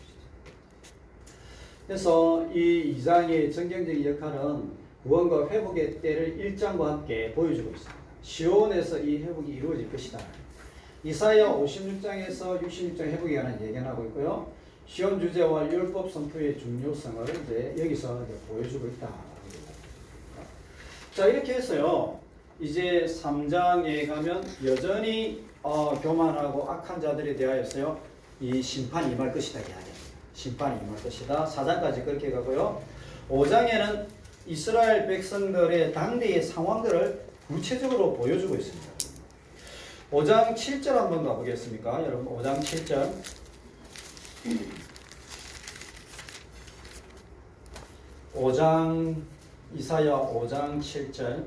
그래서 이 2장의 정경적인 역할은 구원과 회복의 때를 1장과 함께 보여주고 있습니다. 시온에서 이 회복이 이루어질 것이다. 이사야 56장에서 66장 회복에 관한 얘기를 하고 있고요. 시온 주제와 율법 선포의 중요성을 이제 여기서 이제 보여주고 있다. 자 이렇게 해서요. 이제 3장에 가면 여전히 교만하고 악한 자들에 대하여서요. 이 심판이 임할 것이다 이야기합니다. 심판이 임할 것이다. 4장까지 그렇게 가고요. 5장에는 이스라엘 백성들의 당대의 상황들을 구체적으로 보여주고 있습니다. 5장 7절 한번 가보겠습니까? 여러분 5장 7절 5장 이사야 5장 7절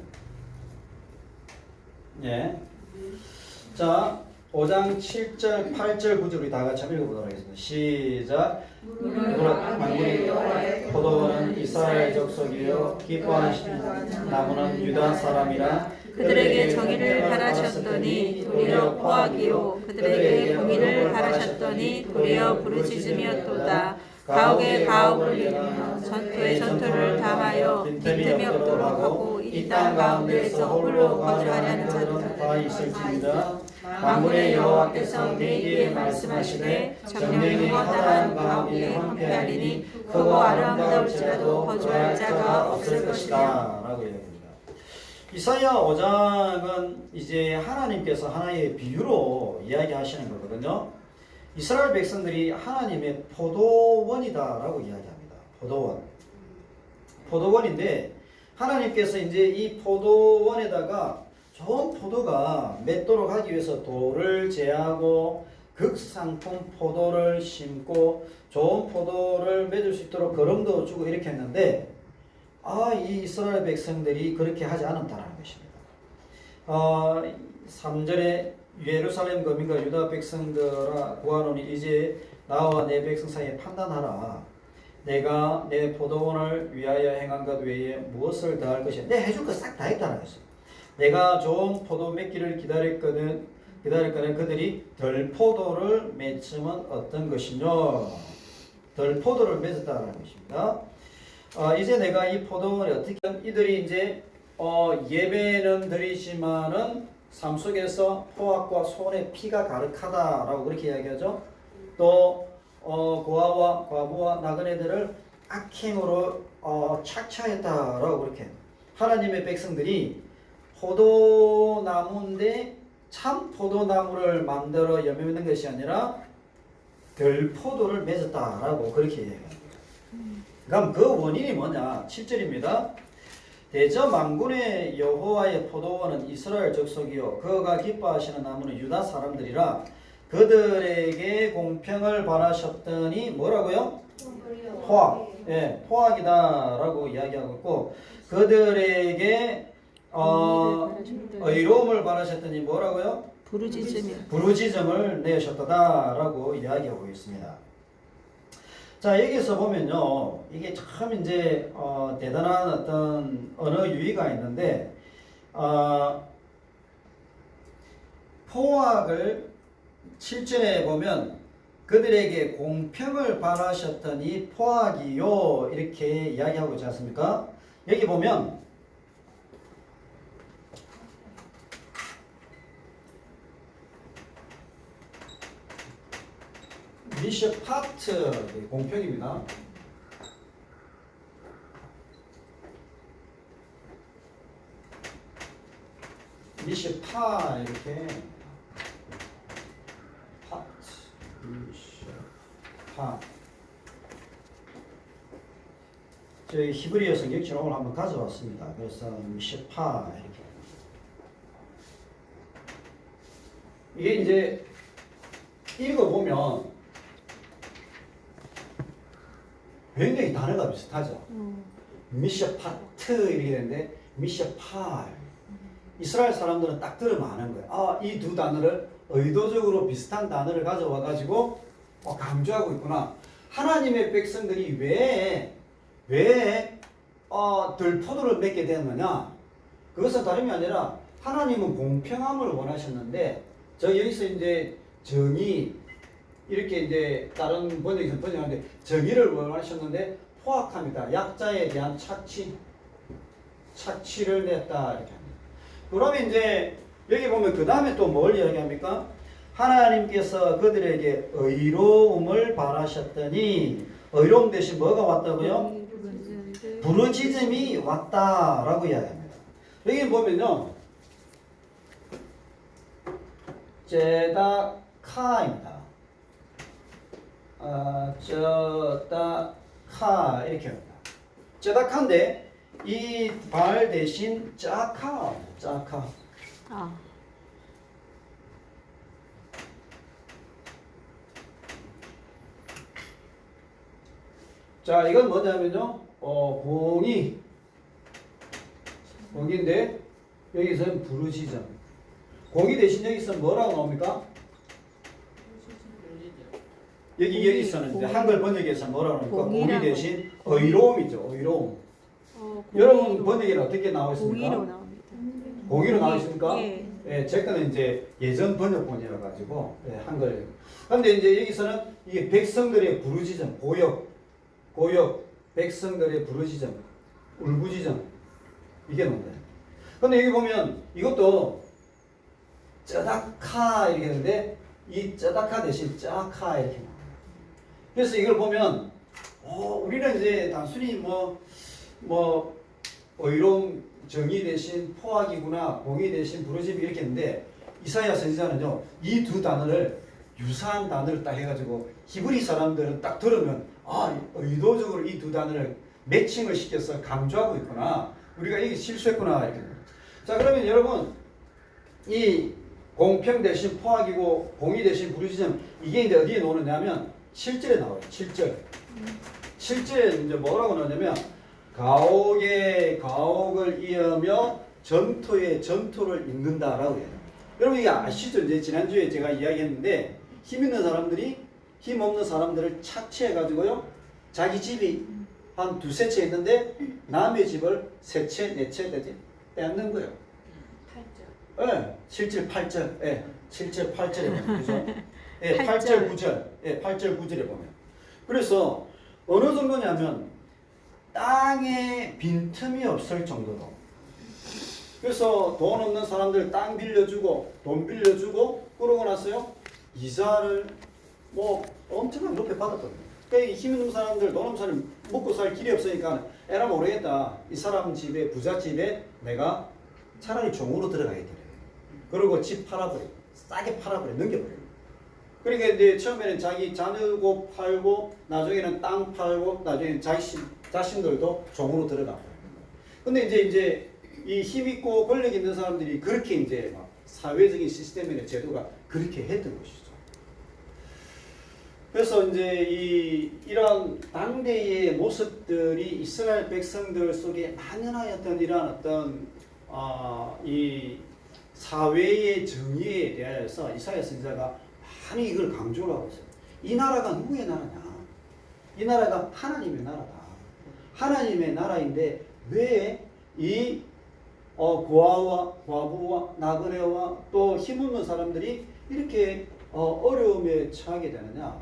예. 자 5장 7절 8절 9절 우리 다 같이 한번 읽어보도록 하겠습니다. 시작 만군의 여호와의 포도원은 이스라엘 족속이요 기뻐하시는 나무는 유다 사람이라 그들에게 정의를 바라셨더니 도리어 포악이요 그들에게 공의를 바라셨더니 도리어 부르짖음이었도다. 가옥에 가옥을 이루며 전투에 전투를 다하여 빈틈이 없도록 하고 이 땅 가운데에서 홀로 거주하려는 자들 다 있을지니라. 만군의 여호와께서 내게 말씀하시되 정령이 허다한 가옥에 황폐하리니 크고 아름다울지라도 거주할 자가 없을 것이다. 라고 얘기합니다. 이사야 5장은 이제 하나님께서 하나의 비유로 이야기하시는 거거든요. 이스라엘 백성들이 하나님의 포도원이다라고 이야기합니다. 포도원인데 하나님께서 이제 이 포도원에다가 좋은 포도가 맺도록 하기 위해서 돌을 제하고 극상품 포도를 심고 좋은 포도를 맺을 수 있도록 거름도 주고 이렇게 했는데 이 이스라엘 백성들이 그렇게 하지 않았다는 것입니다. 3절에 예루살렘 거민과 유다 백성들아 구하노니 이제 나와 내 백성 사이에 판단하라. 내가 내 포도원을 위하여 행한 것 외에 무엇을 더할 것이야. 내 해줄 거 싹 다 했다는 것입니다. 내가 좋은 포도 맺기를 기다렸거든 그들이 덜 포도를 맺으면 어떤 것이뇨. 덜 포도를 맺었다는 것입니다. 이제 내가 이 포도원에 어떻게 이들이 이제 예배는 드리지만은 삶 속에서 포악과 손에 피가 가득하다라고 그렇게 이야기하죠. 또 고아와 과부와 나그네들을 악행으로 착취했다라고 그렇게 하나님의 백성들이 포도나무인데 참 포도나무를 만들어 열매맺는 것이 아니라 덜 포도를 맺었다라고 그렇게 이야기합니다. 그럼 그 원인이 뭐냐? 7절입니다. 대저 만군의 여호와의 포도원은 이스라엘 족속이요 그가 기뻐하시는 나무는 유다 사람들이라 그들에게 공평을 바라셨더니 뭐라고요? 포악. 예, 포악이다라고 이야기하고 있고 그들에게 의로움을 바라셨더니 뭐라고요? 부르짖음을 내셨다라고 이야기하고 있습니다. 자 여기서 보면요 이게 참 이제 대단한 어떤 언어 유희가 있는데 포악을 7절에 보면 그들에게 공평을 바라셨더니 포악이요 이렇게 이야기하고 있지 않습니까? 여기 보면 미셔파트 공평입니다. 미셔파 이렇게 파트 미셔파 저희 히브리어 성경처럼 한번 가져왔습니다. 그래서 미셔파 이렇게 이게 이제 읽어보면 굉장히 단어가 비슷하죠. 미셔파트 이렇게 되는데 미셔팔. 이스라엘 사람들은 딱 들으면 아는 거예요. 아, 이 두 단어를 의도적으로 비슷한 단어를 가져와 가지고 강조하고 있구나. 하나님의 백성들이 왜 들포도를 맺게 되었느냐? 그것은 다름이 아니라 하나님은 공평함을 원하셨는데 여기서 이제 정의 이렇게 이제 다른 번역에서 번역하는데 정의를 원하셨는데 포악합니다. 약자에 대한 착취를 냈다 이렇게 합니다. 그러면 이제 여기 보면 그 다음에 또 뭘 이야기합니까? 하나님께서 그들에게 의로움을 바라셨더니 의로움 대신 뭐가 왔다고요? 부르짖음이 왔다라고 이야기합니다. 여기 보면요, 제다카입니다. 제다카 이렇게 합니다. 제다카인데 이 발 대신 짜카. 자, 이건 뭐냐면요, 공인데 여기서는 부르짖음. 공이 대신 여기서 뭐라고 나옵니까? 여기서는 이제 한글 번역에서 뭐라고 나옵니까? 공이 대신 의로움이죠. 의로움. 여러분 번역에는 어떻게 나와 있습니까? 공의로 나옵니다. 공의로 나와 있습니까? 예. 예, 제 거는 이제 예전 번역본이라 가지고 한글. 그런데 이제 여기서는 이게 백성들의 부르짖음, 고역, 백성들의 부르짖음, 울부짖음 이게 뭔데? 근데 여기 보면 이것도 쩌다카 이렇게 되는데 이 쩌다카 대신 짜카 이렇게 나와요. 그래서 이걸 보면 우리는 이제 단순히 뭐 의로움 정의 대신 포악이구나, 공의 대신 부르짖음 이렇게 했는데 이사야 선지자는요 이 두 단어를 유사한 단어를 딱 해가지고 히브리 사람들은 딱 들으면 의도적으로 이 두 단어를 매칭을 시켜서 강조하고 있구나, 우리가 이게 실수했구나 이렇게. 자, 그러면 여러분 이 공평 대신 포악이고 공의 대신 부르짖음 이게 이제 어디에 나오느냐면 7절에 나와요. 7절에 이제 뭐라고 나오냐면 가옥에 가옥을 이으며 전투에 전투를 잇는다라고 해요. 여러분 이게 아시죠? 이제 지난주에 제가 이야기했는데 힘 있는 사람들이 힘 없는 사람들을 착취해가지고요 자기 집이 한 두세 채 있는데 남의 집을 세 채, 네 채 뺏는 거예요. 8절. 예, 7절, 8절. 예, 7절, 8절에 보면 그죠? 예, 8절, 9절. 예, 8절, 9절에 보면. 그래서 어느 정도냐면 땅에 빈틈이 없을 정도로. 그래서 돈 없는 사람들 땅 빌려주고 돈 빌려주고 그러고 나서요 이자를 엄청나게 높게 받았거든요. 그러니까 힘 있는 사람들, 돈 없는 사람 먹고 살 길이 없으니까 에라 모르겠다. 이 사람 집에, 부자 집에 내가 차라리 종으로 들어가겠다. 그리고 집 팔아버려. 싸게 팔아버려. 넘겨버려. 그러니까 이제 처음에는 자기 자녀고 팔고 나중에는 땅 팔고 나중에는 자신들도 종으로 들어가고. 근데 이제 이 힘 있고 권력 있는 사람들이 그렇게 이제 막 사회적인 시스템이나 제도가 그렇게 했던 것이죠. 그래서 이제 이런 당대의 모습들이 이스라엘 백성들 속에 만연하였던 이러한 어떤 이 사회의 정의에 대해서 이사야 선지자가 많이 이걸 강조를 하고 있어요. 이 나라가 누구의 나라냐? 이 나라가 하나님의 나라다. 하나님의 나라인데 왜 이 고아와 과부와 나그네와 또 힘없는 사람들이 이렇게 어려움에 처하게 되느냐?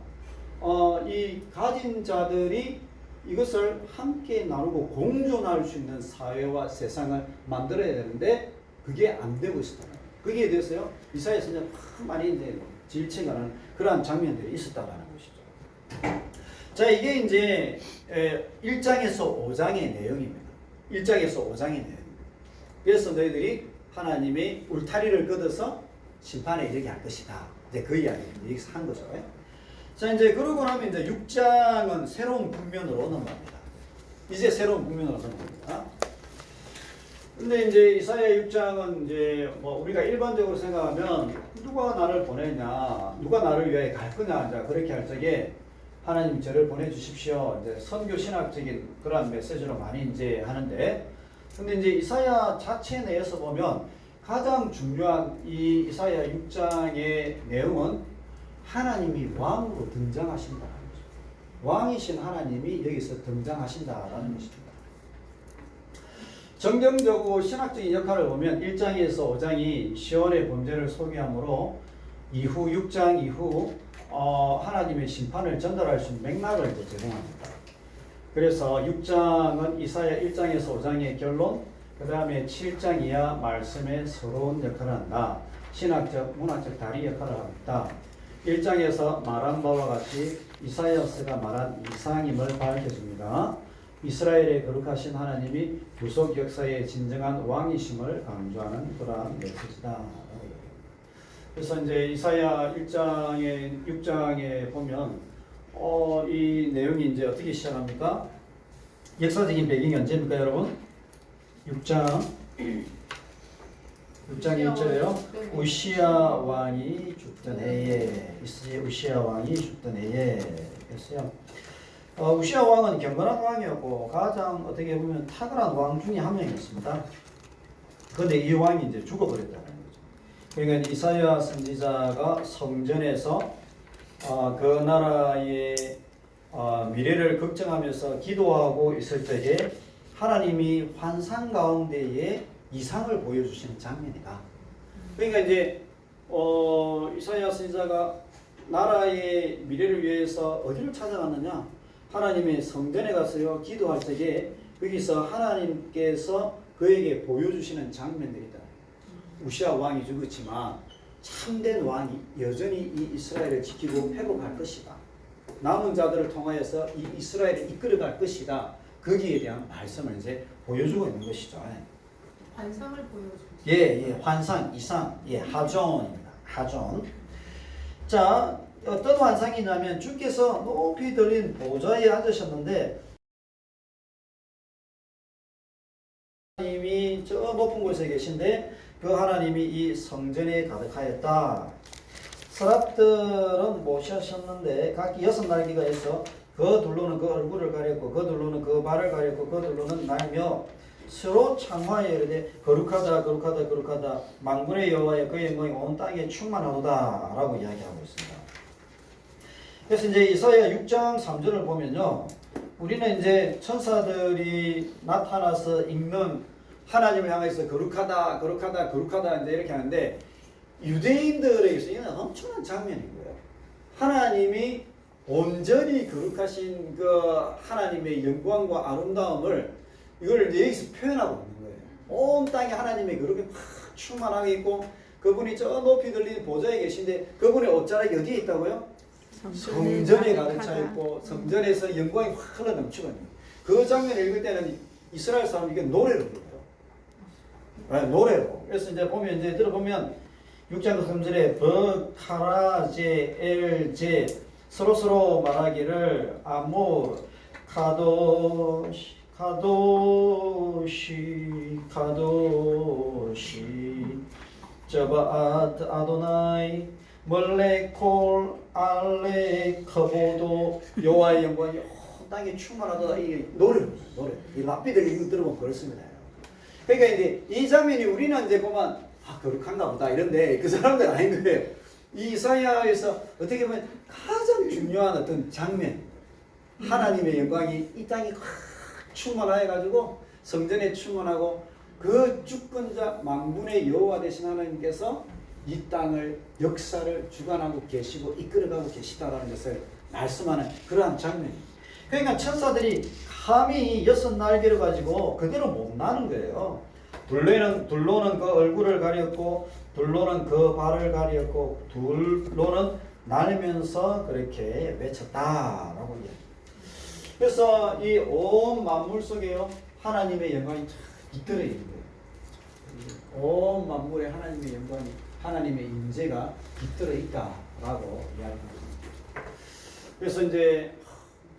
이 가진 자들이 이것을 함께 나누고 공존할 수 있는 사회와 세상을 만들어야 되는데 그게 안 되고 있었다. 거기에 대해서요 이사야 선지자가 많이 이제 질책하는 그러한 장면들이 있었다라는 것이죠. 자, 이게 이제 1장에서 5장의 내용입니다. 1장에서 5장의 내용입니다. 그래서 너희들이 하나님의 울타리를 걷어서 심판에 이르게 할 것이다. 이제 그 이야기를 여기서 한 거죠. 자, 이제 그러고 나면 이제 6장은 새로운 국면으로 넘어갑니다. 이제 새로운 국면으로 넘어갑니다. 근데 이제 이사야 6장은 이제 우리가 일반적으로 생각하면 누가 나를 보내냐, 누가 나를 위해 갈 거냐, 이제 그렇게 할 적에 하나님 저를 보내주십시오. 이제 선교 신학적인 그런 메시지로 많이 이제 하는데, 근데 이제 이사야 자체 내에서 보면 가장 중요한 이 이사야 6장의 내용은 하나님이 왕으로 등장하신다는 거죠. 왕이신 하나님이 여기서 등장하신다라는 것입니다. 정경적으로 신학적인 역할을 보면 1장에서 5장이 시온의 범죄를 소개하므로 이후 6장 이후 하나님의 심판을 전달할 수 있는 맥락을 이제 제공합니다. 그래서 6장은 이사야 1장에서 5장의 결론, 그 다음에 7장 이하 말씀의 서러운 역할을 한다. 신학적, 문학적 다리 역할을 합니다. 1장에서 말한 바와 같이 이사야서가 말한 이상임을 밝혀줍니다. 이스라엘의 거룩하신 하나님이 구속 역사의 진정한 왕이심을 강조하는 그러한 메시지다. 그래서 이제 이사야 1장에 6장에 보면 이 내용이 이제 어떻게 시작합니까? 역사적인 배경이 언제입니까, 여러분? 6장 1절에요. 우시야 왕이 죽던 해에, 우시야 왕이 죽던 해에 했어요. 우시야 왕은 경건한 왕이었고 가장 어떻게 보면 탁월한 왕 중에 한 명이었습니다. 그런데 이 왕이 이제 죽어버렸다는 거죠. 그러니까 이사야 선지자가 성전에서 그 나라의 미래를 걱정하면서 기도하고 있을 때에 하나님이 환상 가운데에 이상을 보여주시는 장면이다. 그러니까 이제 이사야 선지자가 나라의 미래를 위해서 어디를 찾아갔느냐? 하나님의 성전에 가서요 기도할 때에 거기서 하나님께서 그에게 보여주시는 장면들이다. 우시야 왕이 죽었지만 참된 왕이 여전히 이 이스라엘을 지키고 회복할 것이다. 남은 자들을 통하여서 이 이스라엘을 이끌어갈 것이다. 거기에 대한 말씀을 이제 보여주고 있는 것이죠. 환상을 보여주죠. 예, 환상, 이상, 하존입니다. 하존. 자, 어떤 환상이냐면 주께서 높이 들린 보좌에 앉으셨는데 하나님이 저 높은 곳에 계신데 그 하나님이 이 성전에 가득하였다. 서랍들은 모셔셨는데 각기 6날개가 있어 그 둘로는 그 얼굴을 가렸고 그 둘로는 그 발을 가렸고 그 둘로는 날며 서로 창화에 이르되 거룩하다 거룩하다 거룩하다 만군의 여호와의 그 영광이 온 땅에 충만하도다 라고 이야기하고 있습니다. 그래서 이제 이사야 6장 3절을 보면요, 우리는 이제 천사들이 나타나서 읽는 하나님을 향해서 거룩하다 거룩하다 거룩하다 이제 이렇게 하는데 유대인들에게서 이는 엄청난 장면인 거예요. 하나님이 온전히 거룩하신 그 하나님의 영광과 아름다움을 이걸 여기서 표현하고 있는 거예요. 온 땅에 하나님의 거룩이 막 충만하게 있고 그분이 저 높이 들린 보좌에 계신데 그분의 옷자락이 어디에 있다고요? 성전에 가득 차 있고 성전에서 영광이 확 흘러 넘치고 있는 그 장면을 읽을 때는 이스라엘 사람이 이게 노래로 불러요. 노래로. 그래서 이제 보면 이제 들어보면 6장 3절에 버카라제 엘제 서로 말하기를 아모 카도시 저바앗 아도나이 멀레콜 알레 커보도 여호와의 영광이 땅에 충만하다. 이 노래 이 랍비들 이거 들어보면 그렇습니다. 그러니까 이제 이 장면이 우리는 이제 보면 거룩한가 보다 이런데 그 사람들 아닌 거예요. 이 이사야에서 어떻게 보면 가장 중요한 어떤 장면, 하나님의 영광이 이 땅에 확 충만해 가지고 성전에 충만하고 그 주권자 만군의 여호와 되신 하나님께서 이 땅을 역사를 주관하고 계시고 이끌어가고 계시다라는 것을 말씀하는 그러한 장면입니다. 그러니까 천사들이 감히 6날개를 가지고 그대로 못 나는 거예요. 둘로는 그 얼굴을 가렸고 둘로는 그 발을 가렸고 둘로는 날면서 그렇게 외쳤다라고 이야기합니다. 그래서 이 온 만물 속에요 하나님의 영광이 깃들어 있는 거예요. 온 만물에 하나님의 영광이 하나님의 임재가 깃들어 있다라고 이야기합니다. 그래서 이제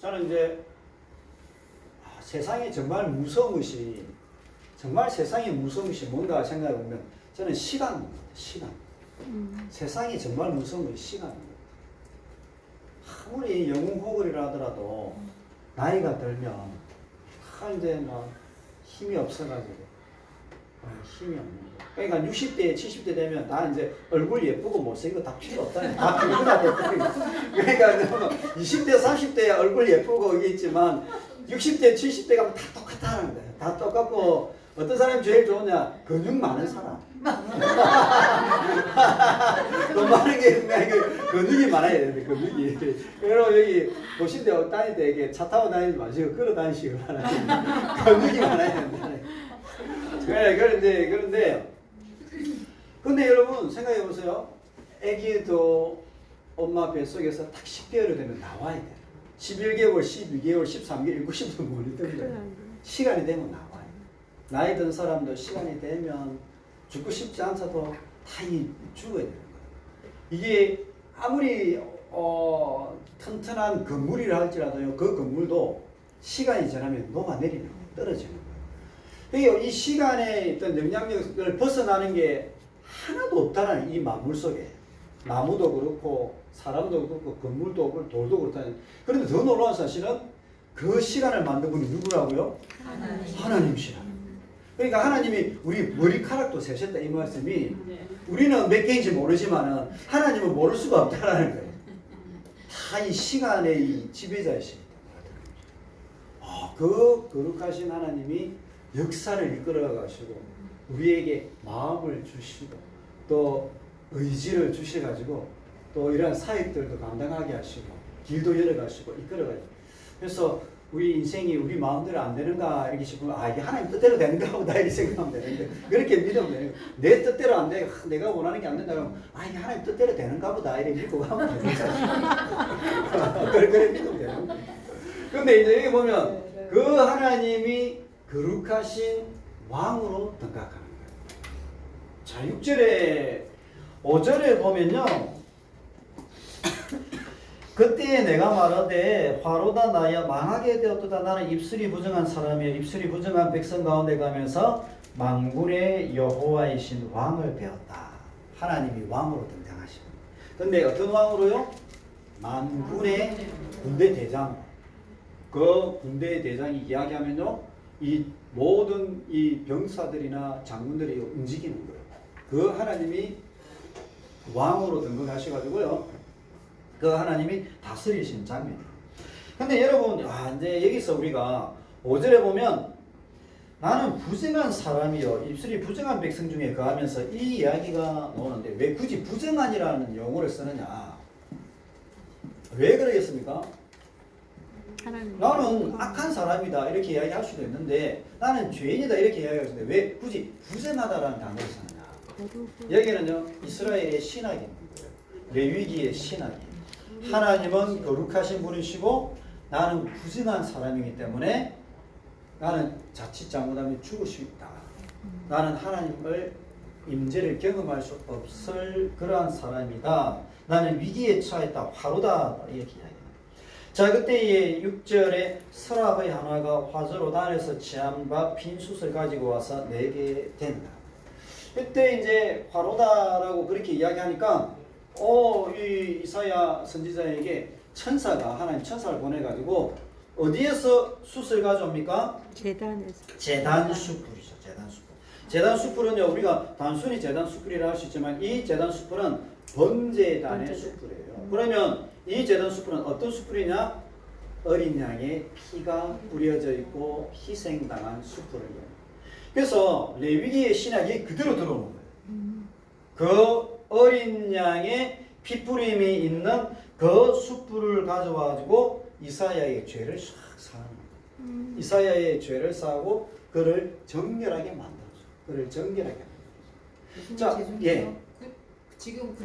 저는 이제 세상에 정말 무서운 것이 뭔가 생각해 보면 저는 시간입니다. 시간. 세상이 정말 무서운 건 시간입니다. 아무리 영웅호걸이라 하더라도 나이가 들면 이제 막 힘이 없어가지고 힘이 없는 거. 그러니까 60대, 70대 되면 다 이제 얼굴 예쁘고 못생기고 다 필요 없다는 다 늙어야 돼. 그러니까 20대, 30대 얼굴 예쁘고 이게 있지만 60대, 70대 가면 다 똑같다는 거예요. 다 똑같고 어떤 사람이 제일 좋으냐? 근육 많은 사람. 돈 많은 게 근육이 많아야 되는데 근육이. 그리고 여기 도시대 다닐 때 이게 차 타고 다니지 마시고 걸어 다니시기 바랍니다. 근육이 많아야 된다. 그런데 여러분 생각해 보세요. 아기도 엄마 뱃속에서 딱 10개월이 되면 나와야 돼. 11개월, 12개월, 13개월, 90도 모르던데 시간이 되면 나와요. 나이 든 사람도 시간이 되면 죽고 싶지 않아도 다 죽어야 되는 거예요. 이게 아무리 튼튼한 건물이라 할지라도요, 그 건물도 시간이 지나면 녹아내리는 거예요. 떨어지는 거예요. 그러니까 이 시간의 어떤 영향력을 벗어나는 게 하나도 없다는 이 만물 속에. 나무도 그렇고 사람도 그렇고 건물도 그렇고 돌도 그렇다는. 그런데 더 놀라운 사실은 그 시간을 만든 분이 누구라고요? 하나님이시라. 그러니까 하나님이 우리 머리카락도 세셨다 이 말씀이 우리는 몇 개인지 모르지만은 하나님은 모를 수가 없다라는 거예요. 다 이 시간의 이 지배자이십니다. 그 거룩하신 하나님이 역사를 이끌어 가시고 우리에게 마음을 주시고 또 의지를 주셔가지고 또 이런 사역들도 감당하게 하시고 길도 열어가시고 이끌어 가시고 그래서 우리 인생이 우리 마음대로 안 되는가 이렇게 싶으면 이게 하나님 뜻대로 되는가 보다 이렇게 생각하면 되는데 그렇게 믿으면 되는 거예요. 내 뜻대로 안 돼. 내가 원하는 게 안 된다 그러면 이게 하나님 뜻대로 되는가 보다 이렇게 믿고 가면 되는 거예요. 그래 믿으면 되는 거예요. 근데 이제 여기 보면 그 하나님이 거룩하신 왕으로 등극하는 거예요. 자, 6절에 5절에 보면요. 그때 내가 말하되 화로다 나여 망하게 되었도다. 나는 입술이 부정한 사람이여 입술이 부정한 백성 가운데 가면서 만군의 여호와이신 왕을 배웠다. 하나님이 왕으로 등장하십니다. 근데 어떤 왕으로요? 만군의 군대 대장. 그 군대 대장이 이야기하면요, 이 모든 이 병사들이나 장군들이 움직이는 거예요. 그 하나님이 왕으로 등극하셔가지고요. 그 하나님이 다스리신 장면이에요. 근데 여러분, 이제 여기서 우리가 5절에 보면 나는 부정한 사람이요 입술이 부정한 백성 중에 거하면서 이 이야기가 나오는데 왜 굳이 부정한이라는 용어를 쓰느냐? 왜 그러겠습니까? 나는 악한 사람이다 이렇게 이야기할 수도 있는데 나는 죄인이다 이렇게 이야기할 수 있는데 왜 굳이 부정하다라는 단어를 쓰느냐? 여기는요 이스라엘의 신학이 있는 거예요. 레위기의 신학이. 하나님은 거룩하신 분이시고 나는 부정한 사람이기 때문에 나는 자칫 잘못하면 죽을 수 있다. 나는 하나님을 임재를 경험할 수 없을 그러한 사람이다. 나는 위기에 처했다. 화로다. 이렇게 이야기합니다. 자, 그때의 6절에 서랍의 하나가 화저로 단에서 취한 빈 숯을 가지고 와서 내게 된다. 그때 이제 화로다라고 그렇게 이야기하니까 이 이사야 선지자에게 천사가 하나님 천사를 보내가지고 어디에서 숯을 가져옵니까? 제단 숯불이죠. 제단 숯불. 제단 숯불은요 우리가 단순히 제단 숯불이라 할 수 있지만 이 제단 숯불은 번제단의 숯불이에요. 그러면 이 제단 숯불은 어떤 숯불이냐? 어린 양의 피가 뿌려져 있고 희생당한 숯불이에요. 그래서 레위기의 신학이 그대로 들어오는 거예요. 그 어린 양의 피뿌림이 있는 그 숯불을 가져와가지고 이사야의 죄를 싹 사는 거예요. 이사야의 죄를 사고 그를 정결하게 만들어줘. 그를 정결하게 만들어줘. 자, 예. 지금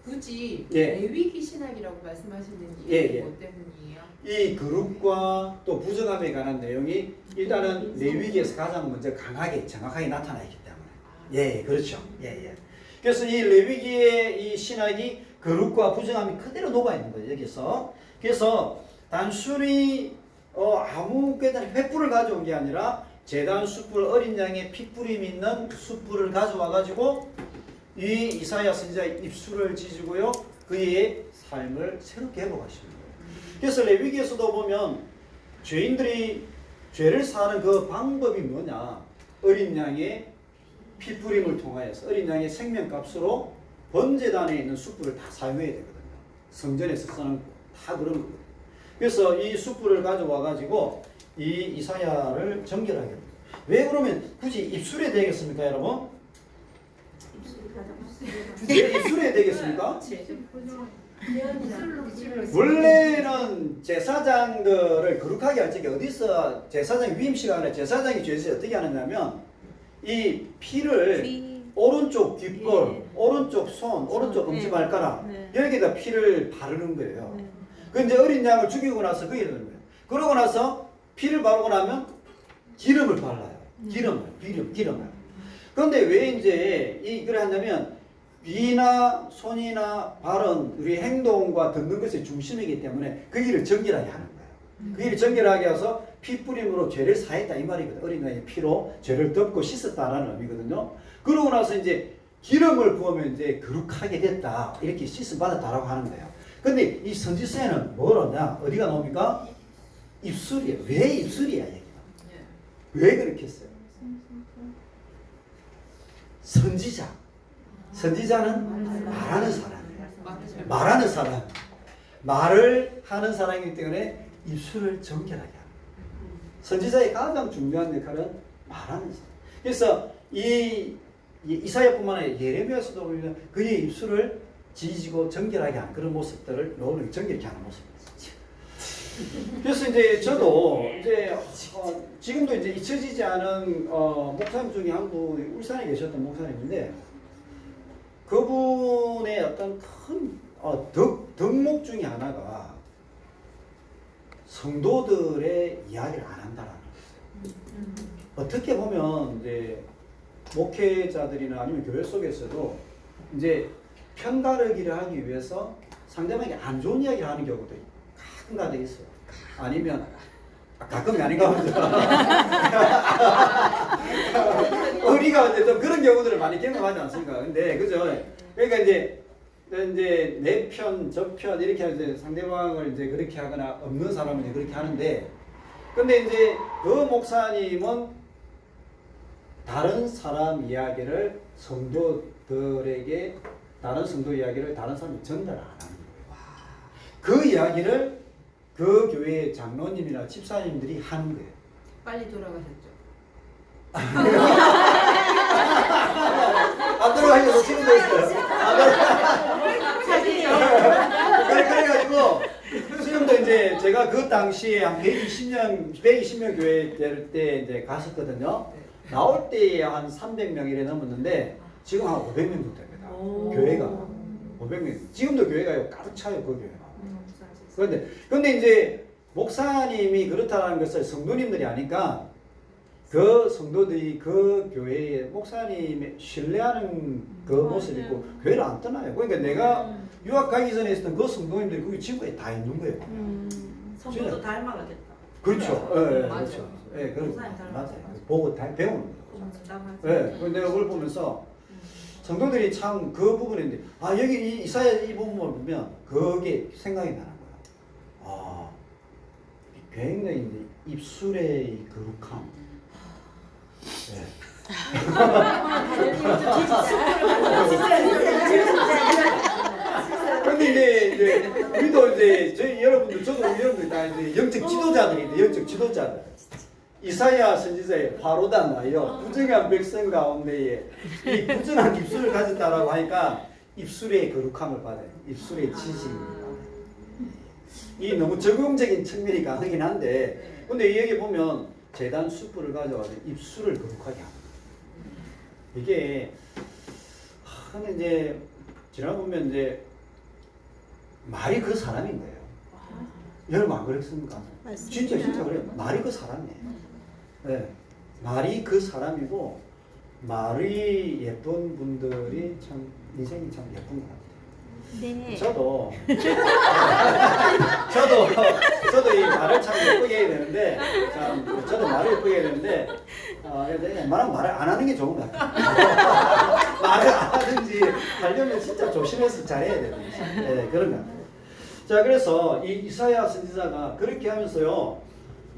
굳이 예. 레위기 신학이라고 말씀하시는 예, 이유는 예. 뭐 때문이에요? 이 거룩과 또 부정함에 관한 내용이 일단은 레위기에서 가장 먼저 강하게 정확하게 나타나 있기 때문에. 예, 그렇죠. 예, 예. 그래서 이 레위기의 이 신학이 거룩과 부정함이 그대로 녹아 있는 거예요. 여기서. 그래서 단순히 아무 깨달은 횃불을 가져온 게 아니라 제단 숯불 어린 양의 핏불임 있는 숯불을 가져와 가지고 이 이사야 선지자의 입술을 지지고요. 그의 삶을 새롭게 회복하시는 거예요. 그래서 레위기에서도 보면 죄인들이 죄를 사하는 그 방법이 뭐냐? 어린 양의 피 뿌림을 통하여서 어린 양의 생명값으로 번제단에 있는 숯불을 다 사용해야 되거든요. 성전에서 쓰는 다 그런 거예요. 그래서 이 숯불을 가져와 가지고 이 이사야를 정결하게 합니다. 왜 그러면 굳이 입술에 되겠습니까, 여러분? 왜 입술에 되겠습니까? 원래는 제사장들을 거룩하게 할 적에 어디서 제사장 위임 시간에 제사장이 죄에서 어떻게 하느냐면 이 피를 오른쪽 귓볼, 네. 오른쪽 손, 오른쪽 네. 엄지발가락 네. 여기다 피를 바르는 거예요. 네. 그 이제 어린 양을 죽이고 나서 그게 되는 거예요. 그러고 나서 피를 바르고 나면 기름을 발라요. 기름을. 그런데 왜 이제 이걸 하냐면 귀나 손이나 발은 우리 행동과 듣는 것의 중심이기 때문에 그 일을 정결하게 하는 거예요. 그 일을 정결하게 해서 피 뿌림으로 죄를 사했다 이 말이거든요. 어린 양의 피로 죄를 덮고 씻었다라는 의미거든요. 그러고 나서 이제 기름을 부으면 이제 거룩하게 됐다 이렇게 씻음 받았다라고 하는 거예요. 근데 이 선지서에는 뭐라냐? 어디가 나옵니까? 입술이에요. 왜 입술이야 얘기가? 왜 그렇게 했어요? 선지자는 말하는 사람이에요. 말하는 사람. 말을 하는 사람이기 때문에 입술을 정결하게 합니다. 선지자의 가장 중요한 역할은 말하는 사람. 그래서 이 이사야뿐만 아니라 예레미야서도 보면 그의 입술을 지지고 정결하게 하는 그런 모습들을 노력이 정결케 하는 모습입니다. 그래서 이제 저도 이제 지금도 이제 잊혀지지 않은 목사님 중에 한 분이 울산에 계셨던 목사님인데 그분의 어떤 큰 덕목 중에 하나가 성도들의 이야기를 안 한다라는 거예요. 어떻게 보면 이제 목회자들이나 아니면 교회 속에서도 이제 편가르기를 하기 위해서 상대방에게 안 좋은 이야기를 하는 경우도 가끔가다 있어요. 아니면 가끔이 아닌가 보죠. 우리가 또 그런 경우들을 많이 경험하지 않습니까? 근데 그죠? 그러니까 이제 내 편, 저 편 이렇게 하는데 상대방을 이제 그렇게 하거나 없는 사람은 이제 그렇게 하는데, 근데 이제 그 목사님은 다른 사람 이야기를 성도들에게 다른 성도 이야기를 다른 사람이 전달 안 하는 거예요. 그 이야기를 그 교회의 장로님이나 집사님들이 하는 거예요. 빨리 돌아가셨죠. 안 들어가셔서 지금도 있어요. 그래가지고 지금도 이제 제가 그 당시에 한 120명 교회 될 때 이제 갔었거든요. 나올 때 한 300명 이래 넘었는데 지금 한 500명 정도 됩니다. 교회가 500명. 지금도 교회가 가득 차요, 그 교회가. 그런데 이제 목사님이 그렇다는 것을 성도님들이 아니까 그 성도들이 그 교회에 목사님의 신뢰하는 그 모습이 있고 교회를 안 떠나요. 그러니까 내가 유학 가기 전에 있었던 그 성도님들이 거기 지구에 다 있는 거예요. 성도도 닮아가겠다. 그렇죠. 예, 맞아요. 그렇죠. 예, 목사님 닮았어요. 맞아요. 보고 다 배우는 거예요. 예, 그 내가 그걸 보면서 성도들이 참 그 부분인데, 여기 이사야 이 부분을 보면 그게 생각이 나는 거야. 굉장히 이제 입술의 거룩함. 예. 그런데 이제 우리도 이제 저희 여러분들 저도 우리 여러분들 다 이제 영적 지도자들인데 영적 지도자들. 이사야 선지자의 바로다 나요. 부정한 백성 가운데에 이 부정한 입술을 가졌다라고 하니까 입술의 거룩함을 받아요. 입술의 지식을 받아요. 이 너무 적용적인 측면이 강하긴 한데, 근데 여기 보면 제단 숯불을 가져와서 입술을 거룩하게 합니다. 이게 근데 이제 지나 보면 이제 말이 그 사람인 거예요. 여러분 안 그랬습니까? 진짜 그래요. 말이 그 사람이에요. 네. 말이 그 사람이고 말이 예쁜 분들이 참 인생이 참 예쁜 것 같아요. 네. 저도 이 말을 참 예쁘게 해야 되는데 저도 말을 예쁘게 해야 되는데 웬만하면 말을 안 하는 게 좋은 것 같아요. 말을 안 하든지 하려면 진짜 조심해서 잘해야 되는 거죠. 네, 그런 것 같아요. 자, 그래서 이 이사야 선지자가 그렇게 하면서요,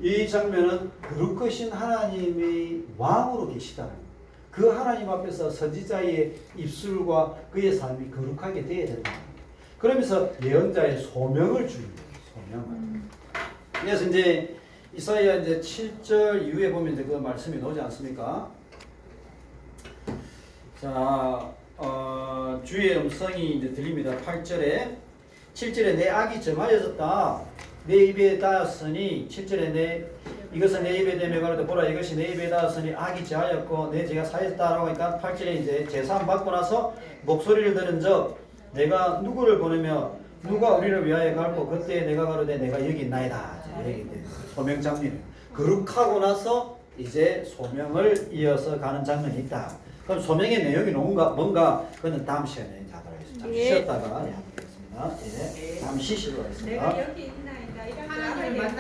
이 장면은 거룩하신 하나님이 왕으로 계시다는 거예요. 그 하나님 앞에서 선지자의 입술과 그의 삶이 거룩하게 되어야 된다. 그러면서 예언자의 소명을 주는 거예요. 소명을. 그래서 이제 이사야 이제 7절 이후에 보면 이제 그 말씀이 나오지 않습니까? 자, 주의 음성이 이제 들립니다. 8절에 7절에 내 악이 점하여졌다. 내 입에 닿았으니 7절에 이것은 내 입에 대며 가로되 보라 이것이 내 입에 닿았으니 악이 제하였고 내 죄가 사했다라고 하니까 8절에 이제 제사함 받고 나서 목소리를 들은 적 내가 누구를 보내며 누가 우리를 위하여 갈고 그때 내가 가로되 내가 여기 있나이다. 소명 장면. 거룩하고 나서 이제 소명을 이어서 가는 장면이 있다. 그럼 소명의 내용이 뭔가 그는 다음 시간에 하도록 하겠습니다. 잠시 쉬었다가 하도록 하겠습니다. 예, 잠시 쉬도록 하겠습니다. 내가 여기 있나이다. 이런 하나님을 만나고